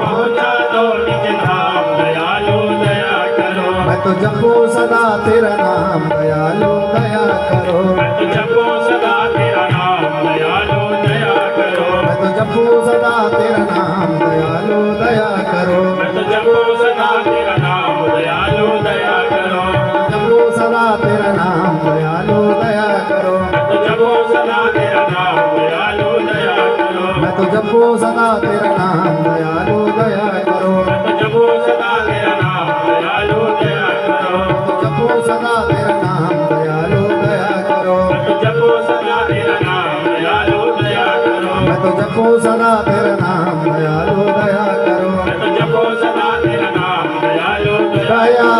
पहुँचा दो निज धाम दयालु दया करो। मैं तो जपूं सदा तेरा नाम दयालु दया करो। मैं तो जपो सदा तेरा नाम दयालु दया करो। मैं तो जपूं सदा तेरा नाम दयालु दया करो। मैं तो जपो सदा तेरा नाम दयालु दया करो। जपूं सदा तेरा नाम दयालु दया करो। मैं तो जपो सदा तेरा नाम दयालु दया करो। मैं तो जपूं सदा तेरा नाम दयालु दया करो। मैं तो जपो सदा तेरा नाम दयालु दया करो। मैं तो जपूं सदा तेरा नाम दयालु दया करो। मैं तो जपो सदा तेरा नाम दयालु दया करो। मैं तो जपूं सदा तेरा नाम दयालु दया करो। मैं तो जपो सदा तेरा नाम दयालु दया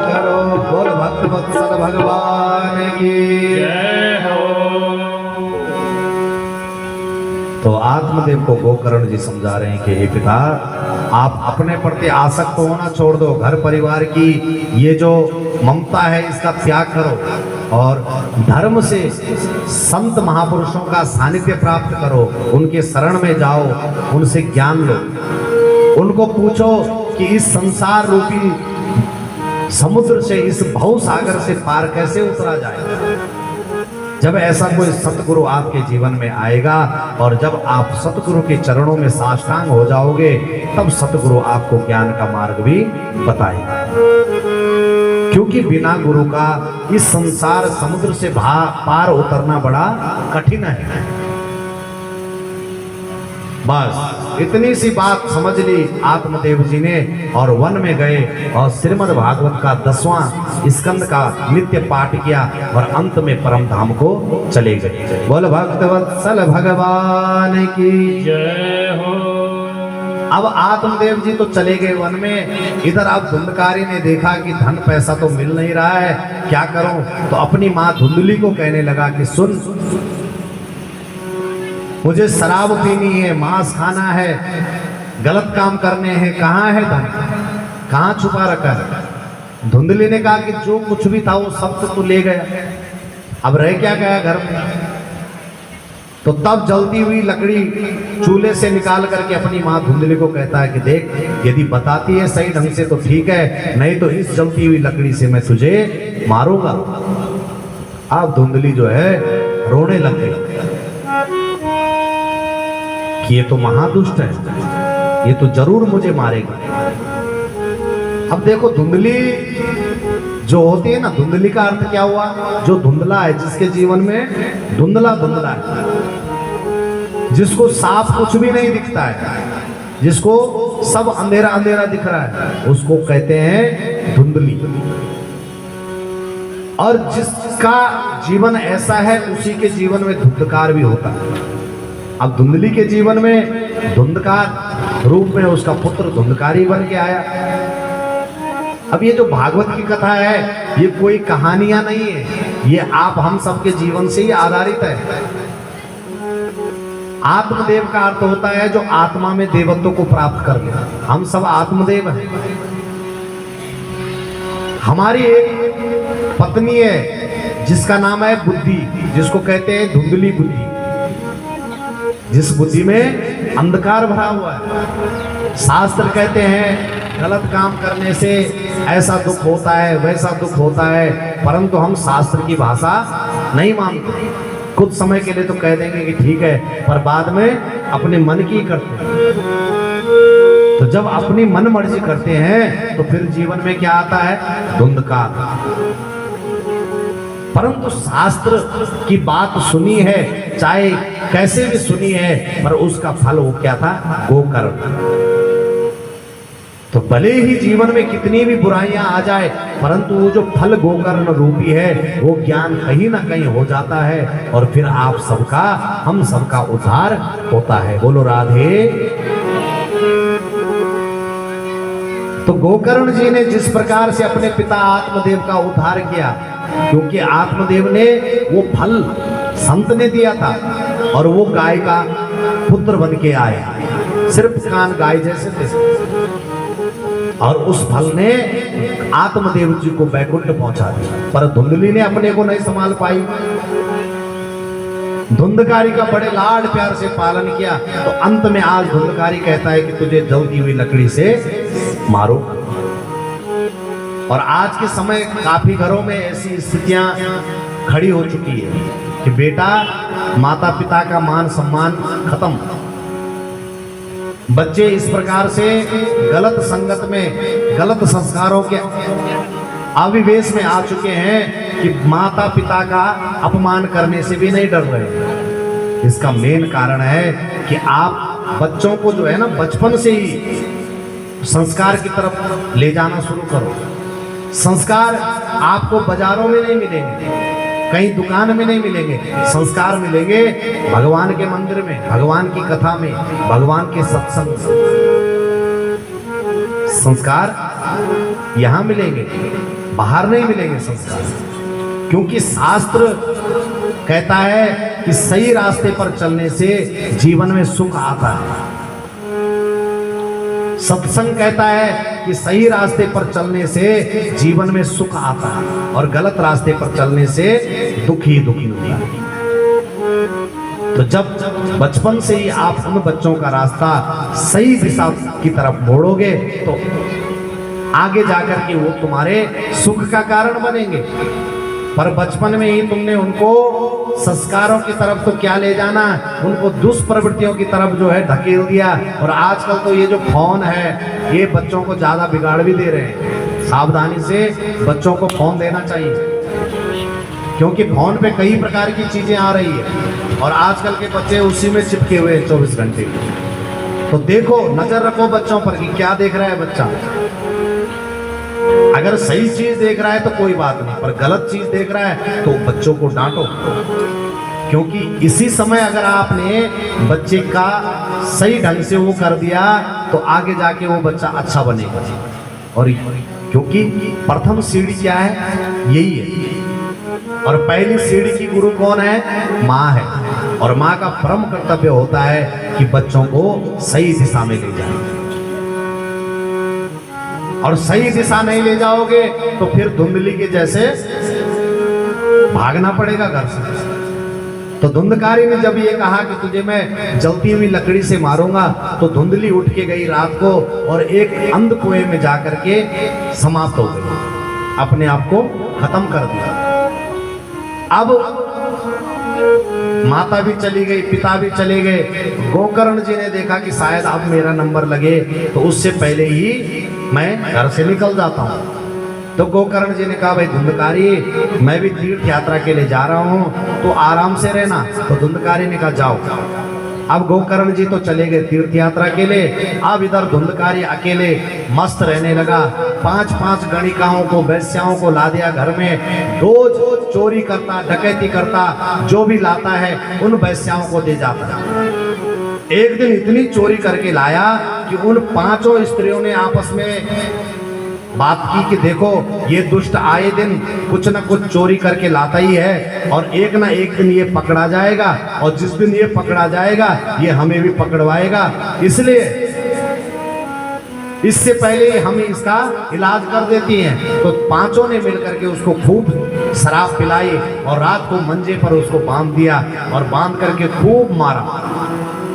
करो। बोल भक्त वत्सल भगवान की जय हो। तो आत्मदेव को गोकर्ण जी समझा रहे हैं कि हे पिता, आप अपने प्रति आसक्त होना छोड़ दो, घर परिवार की ये जो ममता है इसका त्याग करो और धर्म से संत महापुरुषों का सानिध्य प्राप्त करो, उनके शरण में जाओ, उनसे ज्ञान लो। उनको पूछो कि इस संसार रूपी समुद्र से, इस भव सागर से पार कैसे उतरा जाए। जब ऐसा कोई सतगुरु आपके जीवन में आएगा और जब आप सतगुरु के चरणों में साष्टांग हो जाओगे, तब सतगुरु आपको ज्ञान का मार्ग भी बताएगा। क्योंकि बिना गुरु का इस संसार समुद्र से पार उतरना बड़ा कठिन है। बस इतनी सी बात समझ ली आत्मदेव जी ने और वन में गए और श्रीमद् भागवत का 10वां स्कंद का नित्य पाठ किया और अंत में परम धाम को चले गए। बोल भक्तवत्सल भगवान की जय हो। अब आत्मदेव जी तो चले गए वन में। इधर अब धुंधकारी ने देखा कि धन पैसा तो मिल नहीं रहा है, क्या करूं, तो अपनी माँ धुंधली को कहने लगा कि सुन, मुझे शराब पीनी है, मांस खाना है, गलत काम करने हैं, कहाँ है धन, कहाँ छुपा रखा है। धुंधली ने कहा कि जो कुछ भी था वो सब तो तू ले गया, अब रह क्या गया घर में। तो तब जलती हुई लकड़ी चूल्हे से निकाल करके अपनी माँ धुंधली को कहता है कि देख, यदि बताती है सही ढंग से तो ठीक है, नहीं तो इस जलती हुई लकड़ी से मैं तुझे मारूंगा। अब धुंधली जो है रोने लग गई कि ये तो महादुष्ट है, ये तो जरूर मुझे मारेगा। अब देखो धुंधली जो होती है ना, धुंधली का अर्थ क्या हुआ, जो धुंधला है, जिसके जीवन में धुंधला धुंधला है, जिसको साफ कुछ भी नहीं दिखता है, जिसको सब अंधेरा अंधेरा दिख रहा है, उसको कहते हैं धुंधली। और जिसका जीवन ऐसा है उसी के जीवन में धुंधकार भी होता है। अब धुंधली के जीवन में धुंधकार रूप में उसका पुत्र धुंधकारी बन के आया। अब ये जो भागवत की कथा है, ये कोई कहानियां नहीं है, ये आप हम सबके जीवन से ही आधारित है। आत्मदेव का अर्थ होता है जो आत्मा में देवत्व को प्राप्त कर ले। हम सब आत्मदेव हैं। हमारी एक पत्नी है जिसका नाम है बुद्धि, जिसको कहते हैं धुंधली बुद्धि, जिस बुद्धि में अंधकार भरा हुआ है। शास्त्र कहते हैं गलत काम करने से ऐसा दुख होता है, वैसा दुख होता है, परंतु हम शास्त्र की भाषा नहीं मानते। कुछ समय के लिए तो कह देंगे कि ठीक है, पर बाद में अपने मन की करते हैं। तो जब अपनी मन मर्जी करते हैं तो फिर जीवन में क्या आता है, धुंधकार। परंतु शास्त्र की बात सुनी है, चाहे कैसे भी सुनी है, पर उसका फल वो क्या था, गोकर्ण। तो भले ही जीवन में कितनी भी बुराइयां आ जाए, परंतु वो जो फल गोकर्ण रूपी है, वो ज्ञान कहीं ना कहीं हो जाता है और फिर आप सबका, हम सबका उद्धार होता है। बोलो राधे। तो गोकर्ण जी ने जिस प्रकार से अपने पिता आत्मदेव का उद्धार किया, क्योंकि आत्मदेव ने वो फल संत ने दिया था और वो गाय का पुत्र बन के आए, सिर्फ कान गाय जैसे थे, और उस फल ने आत्मदेव जी को बैकुंठ पहुंचा दिया। पर धुंधली ने अपने को नहीं संभाल पाई, धुंधकारी का बड़े लाड प्यार से पालन किया। तो अंत में आज धुंधकारी कहता है कि तुझे जलती हुई लकड़ी से मारो। और आज के समय काफी घरों में ऐसी स्थितियां खड़ी हो चुकी है कि बेटा, माता पिता का मान सम्मान खत्म। बच्चे इस प्रकार से गलत संगत में, गलत संस्कारों के अविवेश में आ चुके हैं कि माता पिता का अपमान करने से भी नहीं डर रहे। इसका मेन कारण है कि आप बच्चों को जो है ना, बचपन से ही संस्कार की तरफ ले जाना शुरू करो। संस्कार आपको बाजारों में नहीं मिलेंगे, कहीं दुकान में नहीं मिलेंगे, संस्कार मिलेंगे भगवान के मंदिर में, भगवान की कथा में, भगवान के सत्संग में। संस्कार यहां मिलेंगे, बाहर नहीं मिलेंगे संस्कार। क्योंकि शास्त्र कहता है कि सही रास्ते पर चलने से जीवन में सुख आता है। सत्संग कहता है कि सही रास्ते पर चलने से जीवन में सुख आता है और गलत रास्ते पर चलने से दुख ही दुखी होता है। तो जब बचपन से ही आप उन बच्चों का रास्ता सही दिशा की तरफ मोड़ोगे तो आगे जाकर के वो तुम्हारे सुख का कारण बनेंगे। पर बचपन में ही तुमने उनको संस्कारों की तरफ तो क्या ले जाना, उनको दुष्प्रवृत्तियों की तरफ जो है धकेल दिया। और आजकल तो ये जो फोन है ये बच्चों को ज्यादा बिगाड़ भी दे रहे हैं। सावधानी से बच्चों को फोन देना चाहिए, क्योंकि फोन पे कई प्रकार की चीजें आ रही है और आजकल के बच्चे उसी में चिपके हुए हैं 24 घंटे। तो देखो, नजर रखो बच्चों पर कि क्या देख रहा है बच्चा। अगर सही चीज देख रहा है तो कोई बात नहीं, पर गलत चीज देख रहा है तो बच्चों को डांटो, क्योंकि इसी समय अगर आपने बच्चे का सही ढंग से वो कर दिया तो आगे जाके वो बच्चा अच्छा बनेगा। और क्योंकि प्रथम सीढ़ी क्या है, यही है। और पहली सीढ़ी की गुरु कौन है, माँ है। और माँ का परम कर्तव्य होता है कि बच्चों को सही दिशा में ले जाए। और सही दिशा नहीं ले जाओगे तो फिर धुंधली के जैसे भागना पड़ेगा घर से। तो धुंधकारी ने जब ये कहा कि तुझे मैं जलती हुई लकड़ी से मारूंगा, तो धुंधली उठ के गई रात को और एक अंध कुएं में जाकर के समाप्त हो गई, अपने आप को खत्म कर दिया। अब माता भी चली गई, पिता भी चले गए। गोकर्ण जी ने देखा कि शायद अब मेरा नंबर लगे, तो उससे पहले ही मैं घर से निकल जाता हूँ। तो गोकर्ण जी ने कहा, भाई धुंधकारी, मैं भी तीर्थ यात्रा के लिए जा रहा हूँ, तो आराम से रहना। तो धुंधकारी ने कहा जाओ। अब गोकर्ण जी तो चले गए तीर्थ यात्रा के लिए। अब इधर धुंधकारी अकेले मस्त रहने लगा। 5-5 गणिकाओं को, वैश्याओं को ला दिया घर में। रोज चोरी करता, डकैती करता, जो भी लाता है उन वैश्याओं को दे जाता। एक दिन इतनी चोरी करके लाया कि उन 5 स्त्रियों ने आपस में बात की कि देखो, ये दुष्ट आए दिन कुछ न कुछ चोरी करके लाता ही है और एक ना एक दिन ये पकड़ा जाएगा, और जिस दिन ये पकड़ा जाएगा ये हमें भी पकड़वाएगा, इसलिए इससे पहले हम इसका इलाज कर देती हैं। तो 5 ने मिलकर के उसको खूब शराब पिलाई और रात को मंजे पर उसको बांध दिया और बांध करके खूब मारा।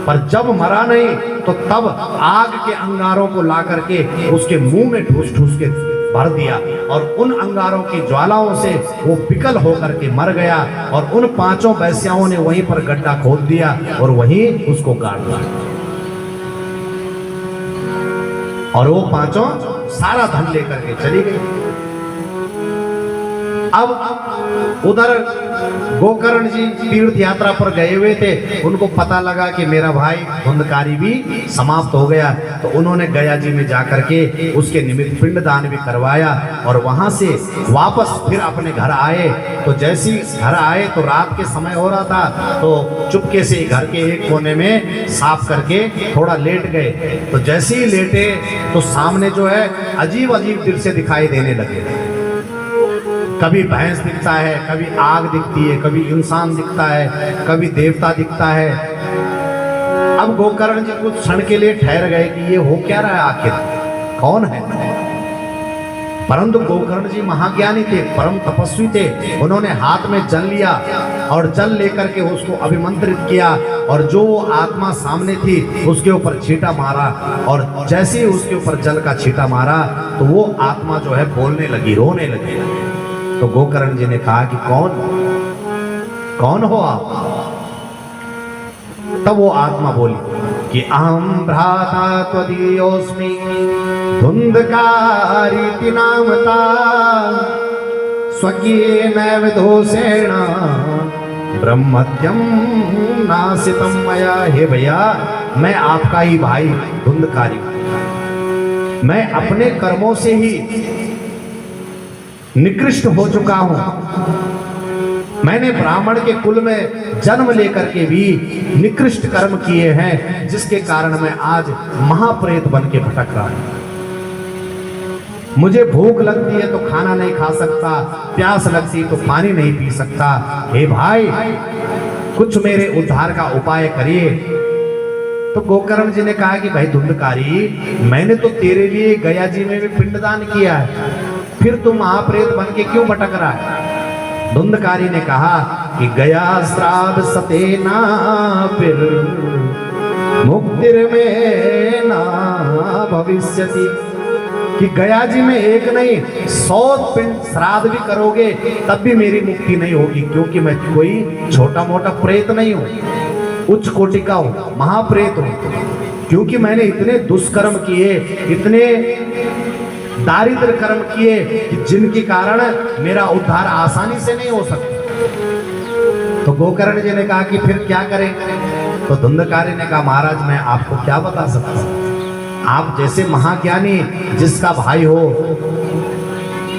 पर जब मरा नहीं तो तब आग के अंगारों को ला करके उसके मुंह में ठूस ठूस के भर दिया, और उन अंगारों की ज्वालाओं से वो विकल होकर के मर गया। और उन 5 वैश्याओं ने वहीं पर गड्ढा खोद दिया और वहीं उसको गाड़ दिया। और वो 5 सारा धन लेकर के चली गई। अब उधर गोकर्ण जी तीर्थ यात्रा पर गए हुए थे, उनको पता लगा कि मेरा भाई धुंधकारी भी समाप्त हो गया। तो उन्होंने गया जी में जाकर के उसके निमित्त पिंडदान भी करवाया और वहां से वापस फिर अपने घर आए। तो जैसे ही घर आए तो रात के समय हो रहा था, तो चुपके से घर के एक कोने में साफ करके थोड़ा लेट गए। तो जैसे ही लेटे तो सामने जो है अजीब अजीब दृश्य दिखाई देने लगे। कभी भैंस दिखता है, कभी आग दिखती है, कभी इंसान दिखता है, कभी देवता दिखता है। अब गोकर्ण जी कुछ क्षण के लिए ठहर गए कि ये हो क्या रहा है, आखिर कौन है। परंतु गोकर्ण जी महाज्ञानी थे, परम तपस्वी थे। उन्होंने हाथ में जल लिया और जल लेकर के उसको अभिमंत्रित किया, और जो आत्मा सामने थी उसके ऊपर छींटा मारा। और जैसे ही उसके ऊपर जल का छींटा मारा तो वो आत्मा जो है बोलने लगी, रोने लगी। तो गोकर्ण जी ने कहा कि कौन हो आप। तब वो आत्मा बोली कि अहम भ्राता त्वदीयोऽस्मि धुंधकारीति नामता स्वकीयेन विदोषेण ब्रह्मत्यं नासितं मया। हे भैया, मैं आपका ही भाई धुंधकारी हूं। मैं अपने कर्मों से ही निकृष्ट हो चुका हूं। मैंने ब्राह्मण के कुल में जन्म लेकर के भी निकृष्ट कर्म किए हैं, जिसके कारण मैं आज महाप्रेत बन के भटक रहा हूं। मुझे भूख लगती है तो खाना नहीं खा सकता, प्यास लगती तो पानी नहीं पी सकता। हे भाई, कुछ मेरे उद्धार का उपाय करिए। तो गोकर्ण जी ने कहा कि भाई धुंधकारी, मैंने तो तेरे लिए गया जी में भी पिंडदान किया है, फिर तुम महाप्रेत बन के क्यों भटक रहा है। धुंधकारी ने कहा कि गया श्राद्ध सतेना फिर मुक्तिर ना भविष्यति, कि गया जी में एक नहीं 100 पिंड श्राद्ध भी करोगे तब भी मेरी मुक्ति नहीं होगी, क्योंकि मैं कोई छोटा मोटा प्रेत नहीं हूं, उच्च कोटि का हूं, महाप्रेत हूं। क्योंकि मैंने इतने दुष्कर्म किए, इतने दारिद्र कर्म किए कि जिनके कारण मेरा उद्धार आसानी से नहीं हो सकता। तो गोकर्ण जी ने कहा कि फिर क्या करें? तो धुंधकारी ने कहा महाराज मैं आपको क्या बता सकता हूं, आप जैसे महाज्ञानी जिसका भाई हो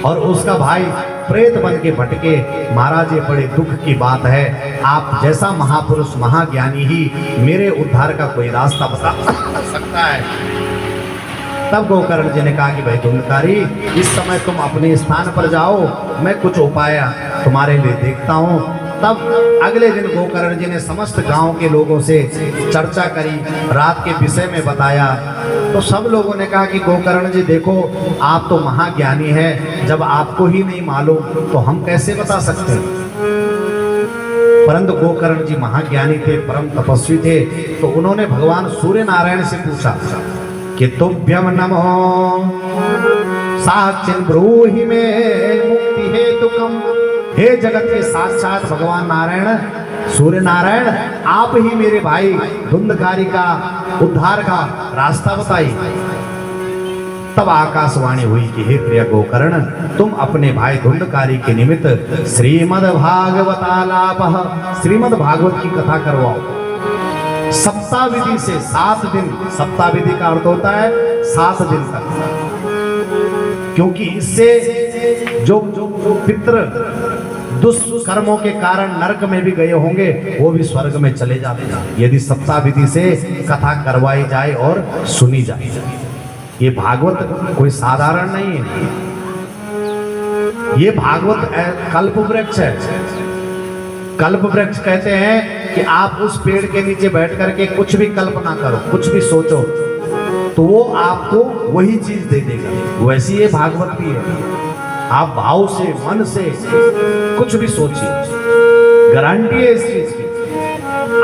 और उसका भाई प्रेत बन के भटके, महाराज ये बड़े दुख की बात है। आप जैसा महापुरुष महाज्ञानी ही मेरे उद्धार का कोई रास्ता बता सकता है। तब गोकर्ण जी ने कहा कि भाई धुंधकारी, इस समय तुम अपने स्थान पर जाओ, मैं कुछ उपाय तुम्हारे लिए देखता हूँ। तब अगले दिन गोकर्ण जी ने समस्त गांव के लोगों से चर्चा करी, रात के विषय में बताया। तो सब लोगों ने कहा कि गोकर्ण जी देखो, आप तो महाज्ञानी हैं, जब आपको ही नहीं मालूम तो हम कैसे बता सकते हैं। परंतु गोकर्ण जी महाज्ञानी थे, परम तपस्वी थे, तो उन्होंने भगवान सूर्य नारायण से पूछा कि तुभ्यम नमो साक्षिन् ब्रूहि मे मुक्ति हेतुकम्। हे जगत के साक्षात भगवान नारायण, सूर्य नारायण, आप ही मेरे भाई धुंधकारी का उद्धार का रास्ता बताइए। तब आकाशवाणी हुई कि हे प्रिय गोकर्ण, तुम अपने भाई धुंधकारी के निमित्त श्रीमद् भागवतालापः, श्रीमद् भागवत की कथा करवाओ। सप्ताह विधि से 7 दिन, सप्ताह विधि का अर्थ होता है 7 दिन तक, क्योंकि इससे जो पितृ दुष्कर्मों के कारण नरक में भी गए होंगे वो भी स्वर्ग में चले जाते हैं, यदि सप्ताह विधि से कथा करवाई जाए और सुनी जाए। ये भागवत कोई साधारण नहीं है, ये भागवत कल्प वृक्ष है। कल्प वृक्ष कहते हैं कि आप उस पेड़ के नीचे बैठ करके कुछ भी कल्पना करो, कुछ भी सोचो, तो वो आपको वही चीज दे देगा। वैसी ये भागवत भी है। आप भाव से, मन से कुछ भी सोचिए, गारंटी है इस चीज की।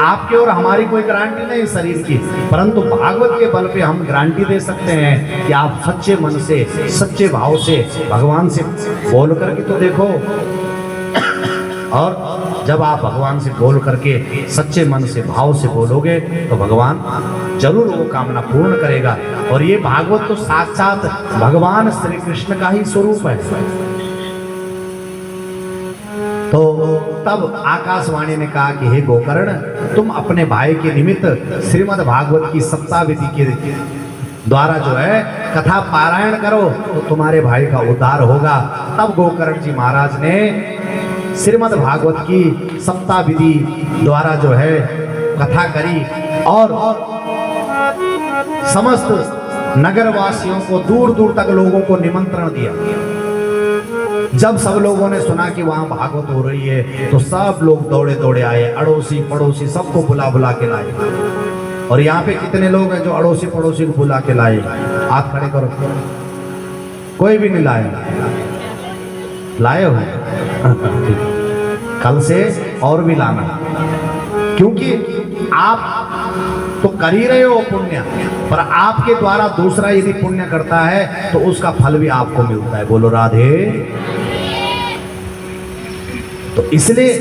आपके और हमारी कोई गारंटी नहीं शरीर की, परंतु भागवत के बल पे हम गारंटी दे सकते हैं कि आप सच्चे मन से, सच्चे भाव से भगवान से बोल करके तो देखो। और जब आप भगवान से बोल करके सच्चे मन से, भाव से बोलोगे तो भगवान जरूर वो कामना पूर्ण करेगा। और ये भागवत तो साक्षात भगवान श्री कृष्ण का ही स्वरूप है। तो तब आकाशवाणी ने कहा कि हे गोकर्ण, तुम अपने भाई के निमित्त श्रीमद् भागवत की सप्ताह विधि के द्वारा जो है कथा पारायण करो तो तुम्हारे भाई का उद्धार होगा। तब गोकर्ण जी महाराज ने श्रीमद् भागवत की सप्ताह विधि द्वारा जो है कथा करी और समस्त नगरवासियों को, दूर दूर तक लोगों को निमंत्रण दिया। जब सब लोगों ने सुना कि वहां भागवत हो रही है तो सब लोग दौड़े दौड़े आए, अड़ोसी पड़ोसी सबको बुला बुला के लाए। और यहाँ पे कितने लोग हैं जो अड़ोसी पड़ोसी को बुला के लाए? हाथ खड़े करो। कोई भी नहीं लाए? लाए हो? कल से और भी लाना, क्योंकि आप तो कर ही रहे हो पुण्य, पर आपके द्वारा दूसरा यदि पुण्य करता है तो उसका फल भी आपको मिलता है। बोलो राधे। तो इसलिए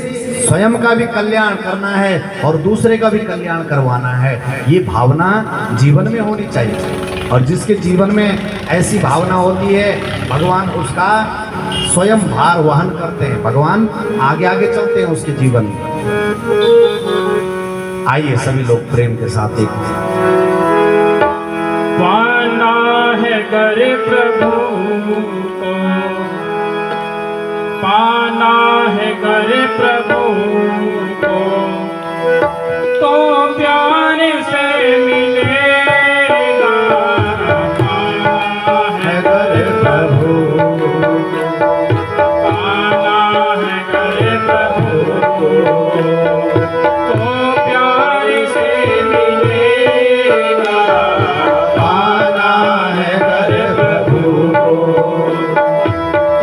स्वयं का भी कल्याण करना है और दूसरे का भी कल्याण करवाना है, ये भावना जीवन में होनी चाहिए। और जिसके जीवन में ऐसी भावना होती है, भगवान उसका स्वयं भार वहन करते हैं, भगवान आगे आगे चलते हैं उसके जीवन में। आइए सभी लोग प्रेम के साथ एक पाना है कर प्रभु को, पाना है कर प्रभु को, तो प्यार से मिलेगा। पाना है कर प्रभु, पाना है कर प्रभु को, तो प्यार से मिलेगा। पाना है कर प्रभु को,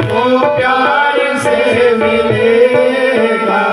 तो प्यार से मिलेगा।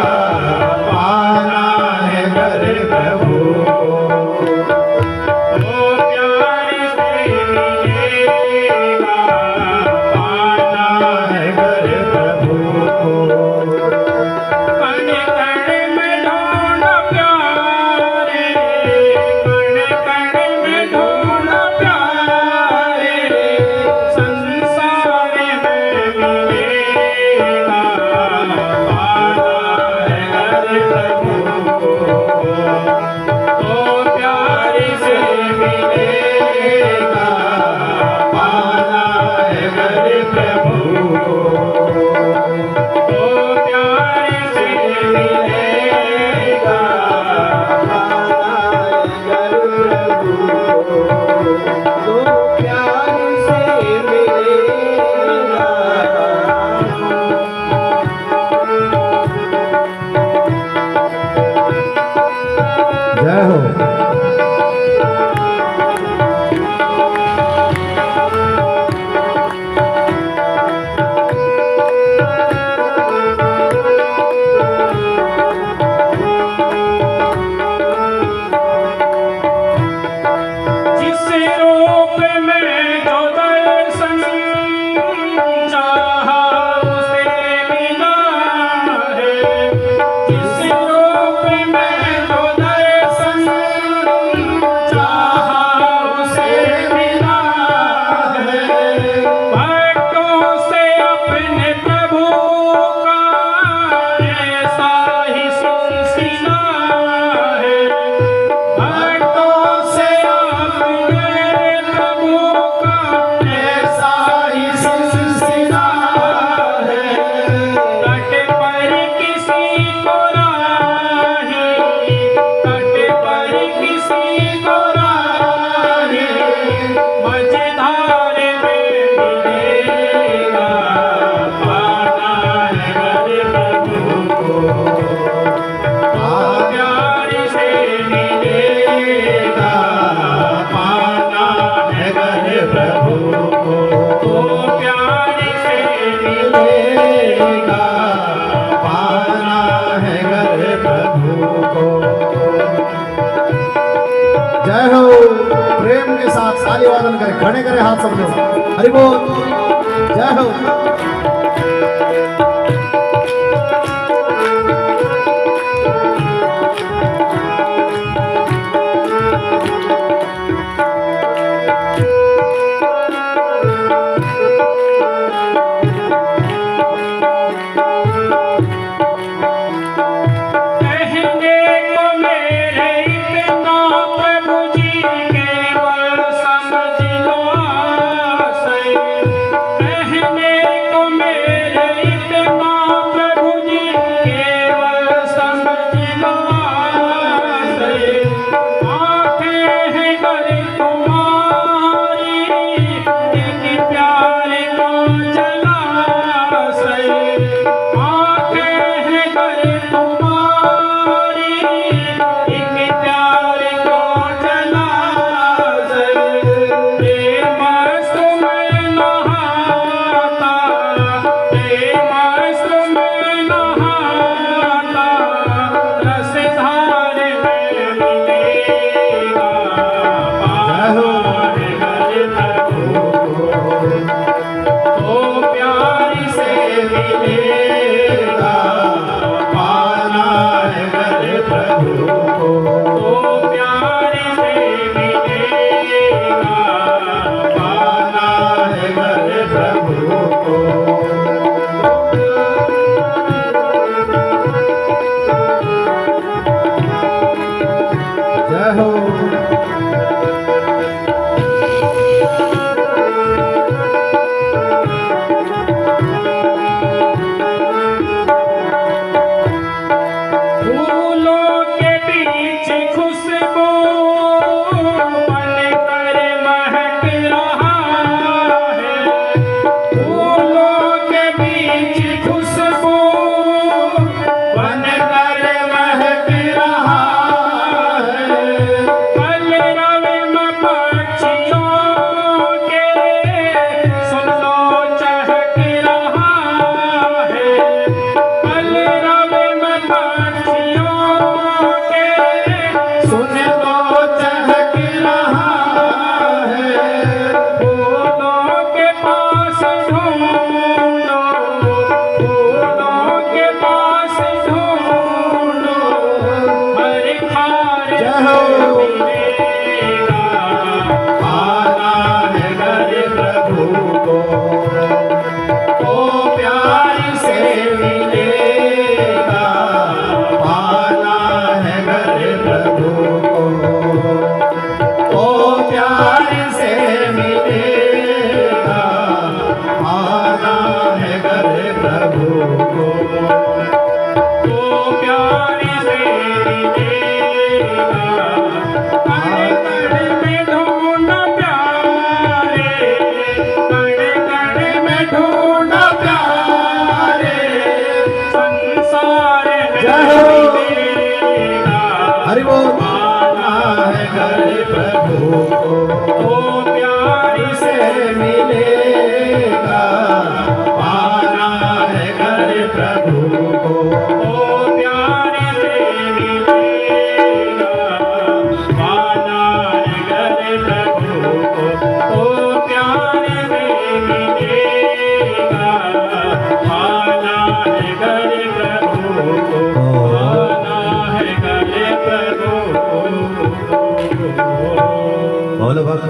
खड़े करे हाथ सब लोग, हरि बोल, जय हो।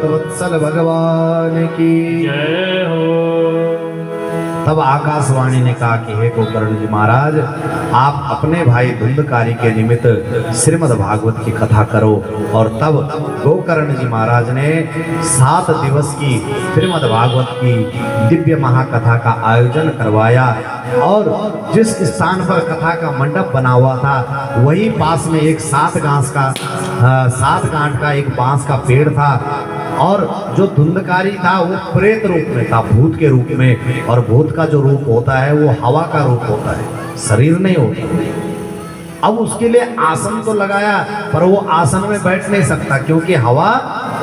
वत्सल भगवान की जय हो। तब आकाशवाणी ने कहा कि हे गोकर्ण जी महाराज, आप अपने भाई धुंधकारी के निमित्त श्रीमद् भागवत की कथा करो। और तब गोकर्ण जी महाराज ने 7 दिवस की श्रीमद् भागवत की दिव्य महाकथा का आयोजन करवाया। और जिस स्थान पर कथा का मंडप बना हुआ था वही पास में एक 7 गांठ का एक बांस का पेड़ था। और जो धुंधकारी था वो प्रेत रूप में था, भूत के रूप में। और भूत का जो रूप होता है वो हवा का रूप होता है, शरीर नहीं होता। अब उसके लिए आसन तो लगाया पर वो आसन में बैठ नहीं सकता क्योंकि हवा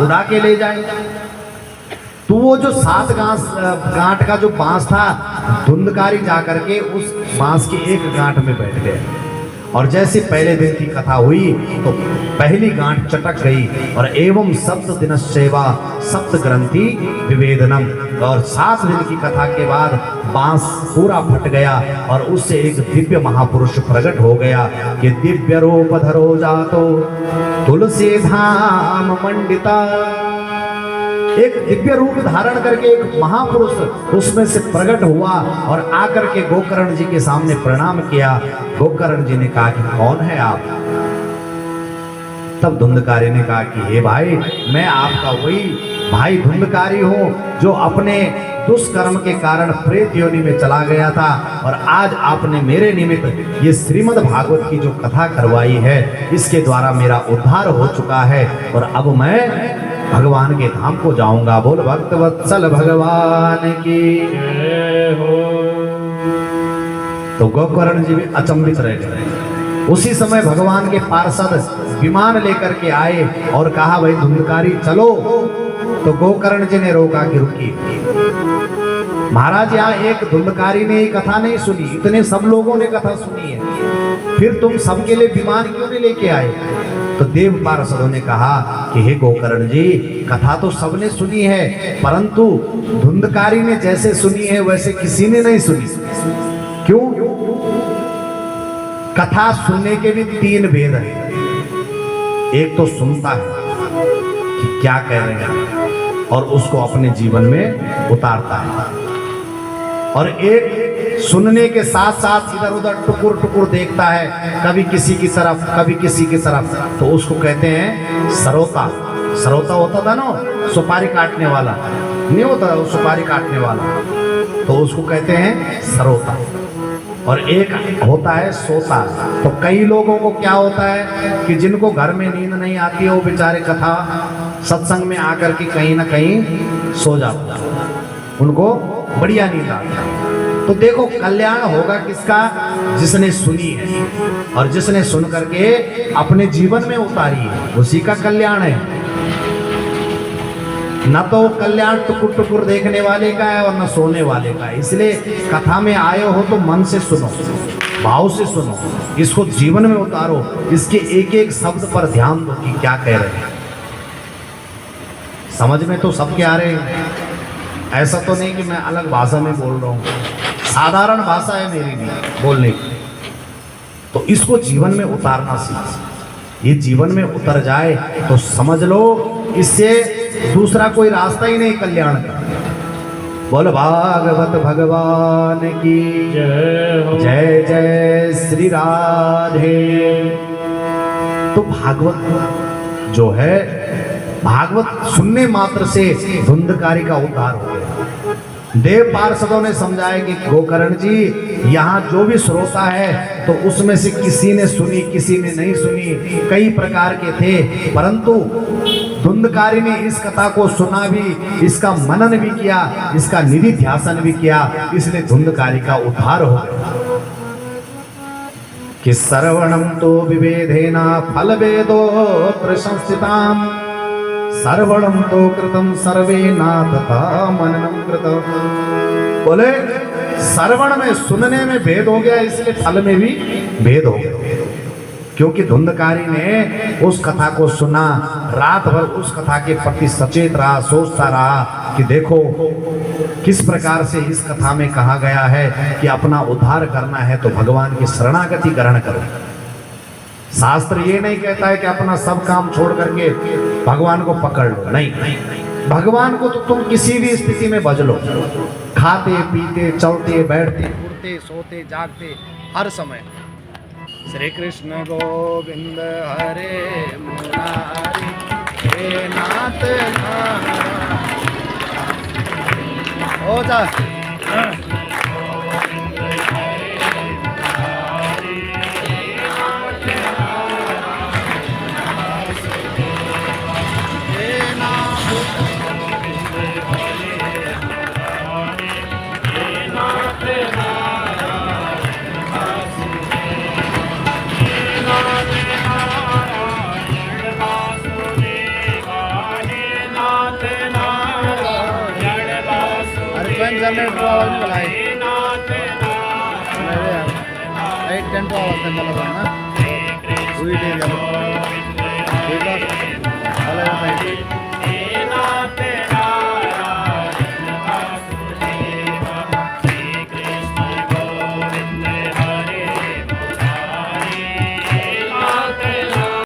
उड़ा के ले जाएगा। तो वो जो 7 गांठ का जो बांस था, धुंधकारी जाकर के उस बांस के एक गांठ में बैठ गया। और जैसे पहले दिन की कथा हुई तो पहली गांठ चटक गई और एवं सप्त दिन सेवा सप्त ग्रंथि विवेदनम, और 7 दिन की कथा के बाद बांस पूरा फट गया और उससे एक दिव्य महापुरुष प्रकट हो गया कि दिव्य रूप धरो जातो तुलसी धाम मंडिता। एक दिव्य रूप धारण करके एक महापुरुष उसमें से प्रकट हुआ और आकर के गोकर्ण जी के सामने प्रणाम किया। गोकर्ण जी ने कहा कि कौन है आप? तब धुंधकारी ने कहा कि हे भाई, मैं आपका वही भाई धुंधकारी हूं जो अपने दुष्कर्म के कारण प्रेत योनि में चला गया था, और आज आपने मेरे निमित्त ये श्रीमद् भागवत की जो कथा करवाई है इसके द्वारा मेरा उद्धार हो चुका है और अब मैं भगवान के धाम को जाऊंगा। बोल भक्त वत्सल भगवान की जय हो। तो गोकर्ण जी भी अचंभित रह गए। उसी समय भगवान के पार्षद विमान लेकर के आए और कहा भाई धुंधकारी चलो। तो गोकर्ण जी ने रोका कि रुकिए महाराज, यहाँ एक धुंधकारी ने कथा नहीं सुनी, इतने सब लोगों ने कथा सुनी है, फिर तुम सबके लिए विमान क्यों नहीं लेके आए? तो देव पार्षदों ने कहा कि हे गोकर्ण जी, कथा तो सबने सुनी है परंतु धुंधकारी ने जैसे सुनी है वैसे किसी ने नहीं सुनी। क्यों? कथा सुनने के भी 3 भेद हैं। एक तो सुनता है कि क्या कह रहे हैं और उसको अपने जीवन में उतारता है, और एक सुनने के साथ साथ इधर उधर टुकुर टुकुर देखता है, कभी किसी की तरफ कभी किसी की तरफ, तो उसको कहते हैं श्रोता। श्रोता होता था ना सुपारी काटने वाला, नहीं होता वो सुपारी काटने वाला, तो उसको कहते हैं श्रोता। और एक होता है सोता। तो कई लोगों को क्या होता है कि जिनको घर में नींद नहीं आती है वो बेचारे कथा सत्संग में आकर के कहीं ना कहीं सो जाते हैं, उनको बढ़िया नींद आती है। तो देखो कल्याण होगा किसका? जिसने सुनी है और जिसने सुन करके अपने जीवन में उतारी है, उसी का कल्याण है। न तो कल्याण टुकुर टुकुर देखने वाले का है और न सोने वाले का है। इसलिए कथा में आए हो तो मन से सुनो, भाव से सुनो, इसको जीवन में उतारो, इसके एक एक शब्द पर ध्यान दो कि क्या कह रहे हैं। समझ में तो सबके आ रहे हैं, ऐसा तो नहीं कि मैं अलग भाषा में बोल रहा हूँ, साधारण भाषा है मेरी भी बोलने की। तो इसको जीवन में उतारना सीख। ये जीवन में उतर जाए तो समझ लो इससे दूसरा कोई रास्ता ही नहीं कल्याण का। बोलो भागवत भगवान की जय हो। जय जय श्री राधे। तो भागवत जो है, भागवत सुनने मात्र से धुंधकारी का उद्धार हो गया। देव पार्षदों ने समझाया कि गोकर्ण जी यहाँ जो भी श्रोता है तो उसमें से किसी ने सुनी किसी ने नहीं सुनी, कई प्रकार के थे, परंतु धुंधकारी ने इस कथा को सुना भी, इसका मनन भी किया, इसका निधि ध्यासन भी किया, इसलिए धुंधकारी का उद्धार हो गया। कि सर्वणम तो विवेधेना फल वेदो प्रशंसिताम, सर्वणम तो कृतम सर्वेना तथा मननम कृतम। बोले श्रवण में सुनने में भेद हो गया, इसलिए फल में भी भेद हो गया। क्योंकि धुंधकारी ने उस कथा को सुना, रात भर उस कथा के प्रति सचेत रहा, सोचता रहा कि देखो किस प्रकार से इस कथा में कहा गया है कि अपना उद्धार करना है तो भगवान की शरणागति ग्रहण करो। शास्त्र ये नहीं कहता है कि अपना सब काम छोड़ करके भगवान को पकड़ लो, नहीं, भगवान को तो तुम किसी भी स्थिति में भज लो, खाते पीते चलते बैठते उठते सोते जागते हर समय। श्री कृष्ण गोविंद हरे मुरारी हे नाथ हो जा। लाईट टेंटो आवाज आहे मला पण ना. Sweet area. स्वीट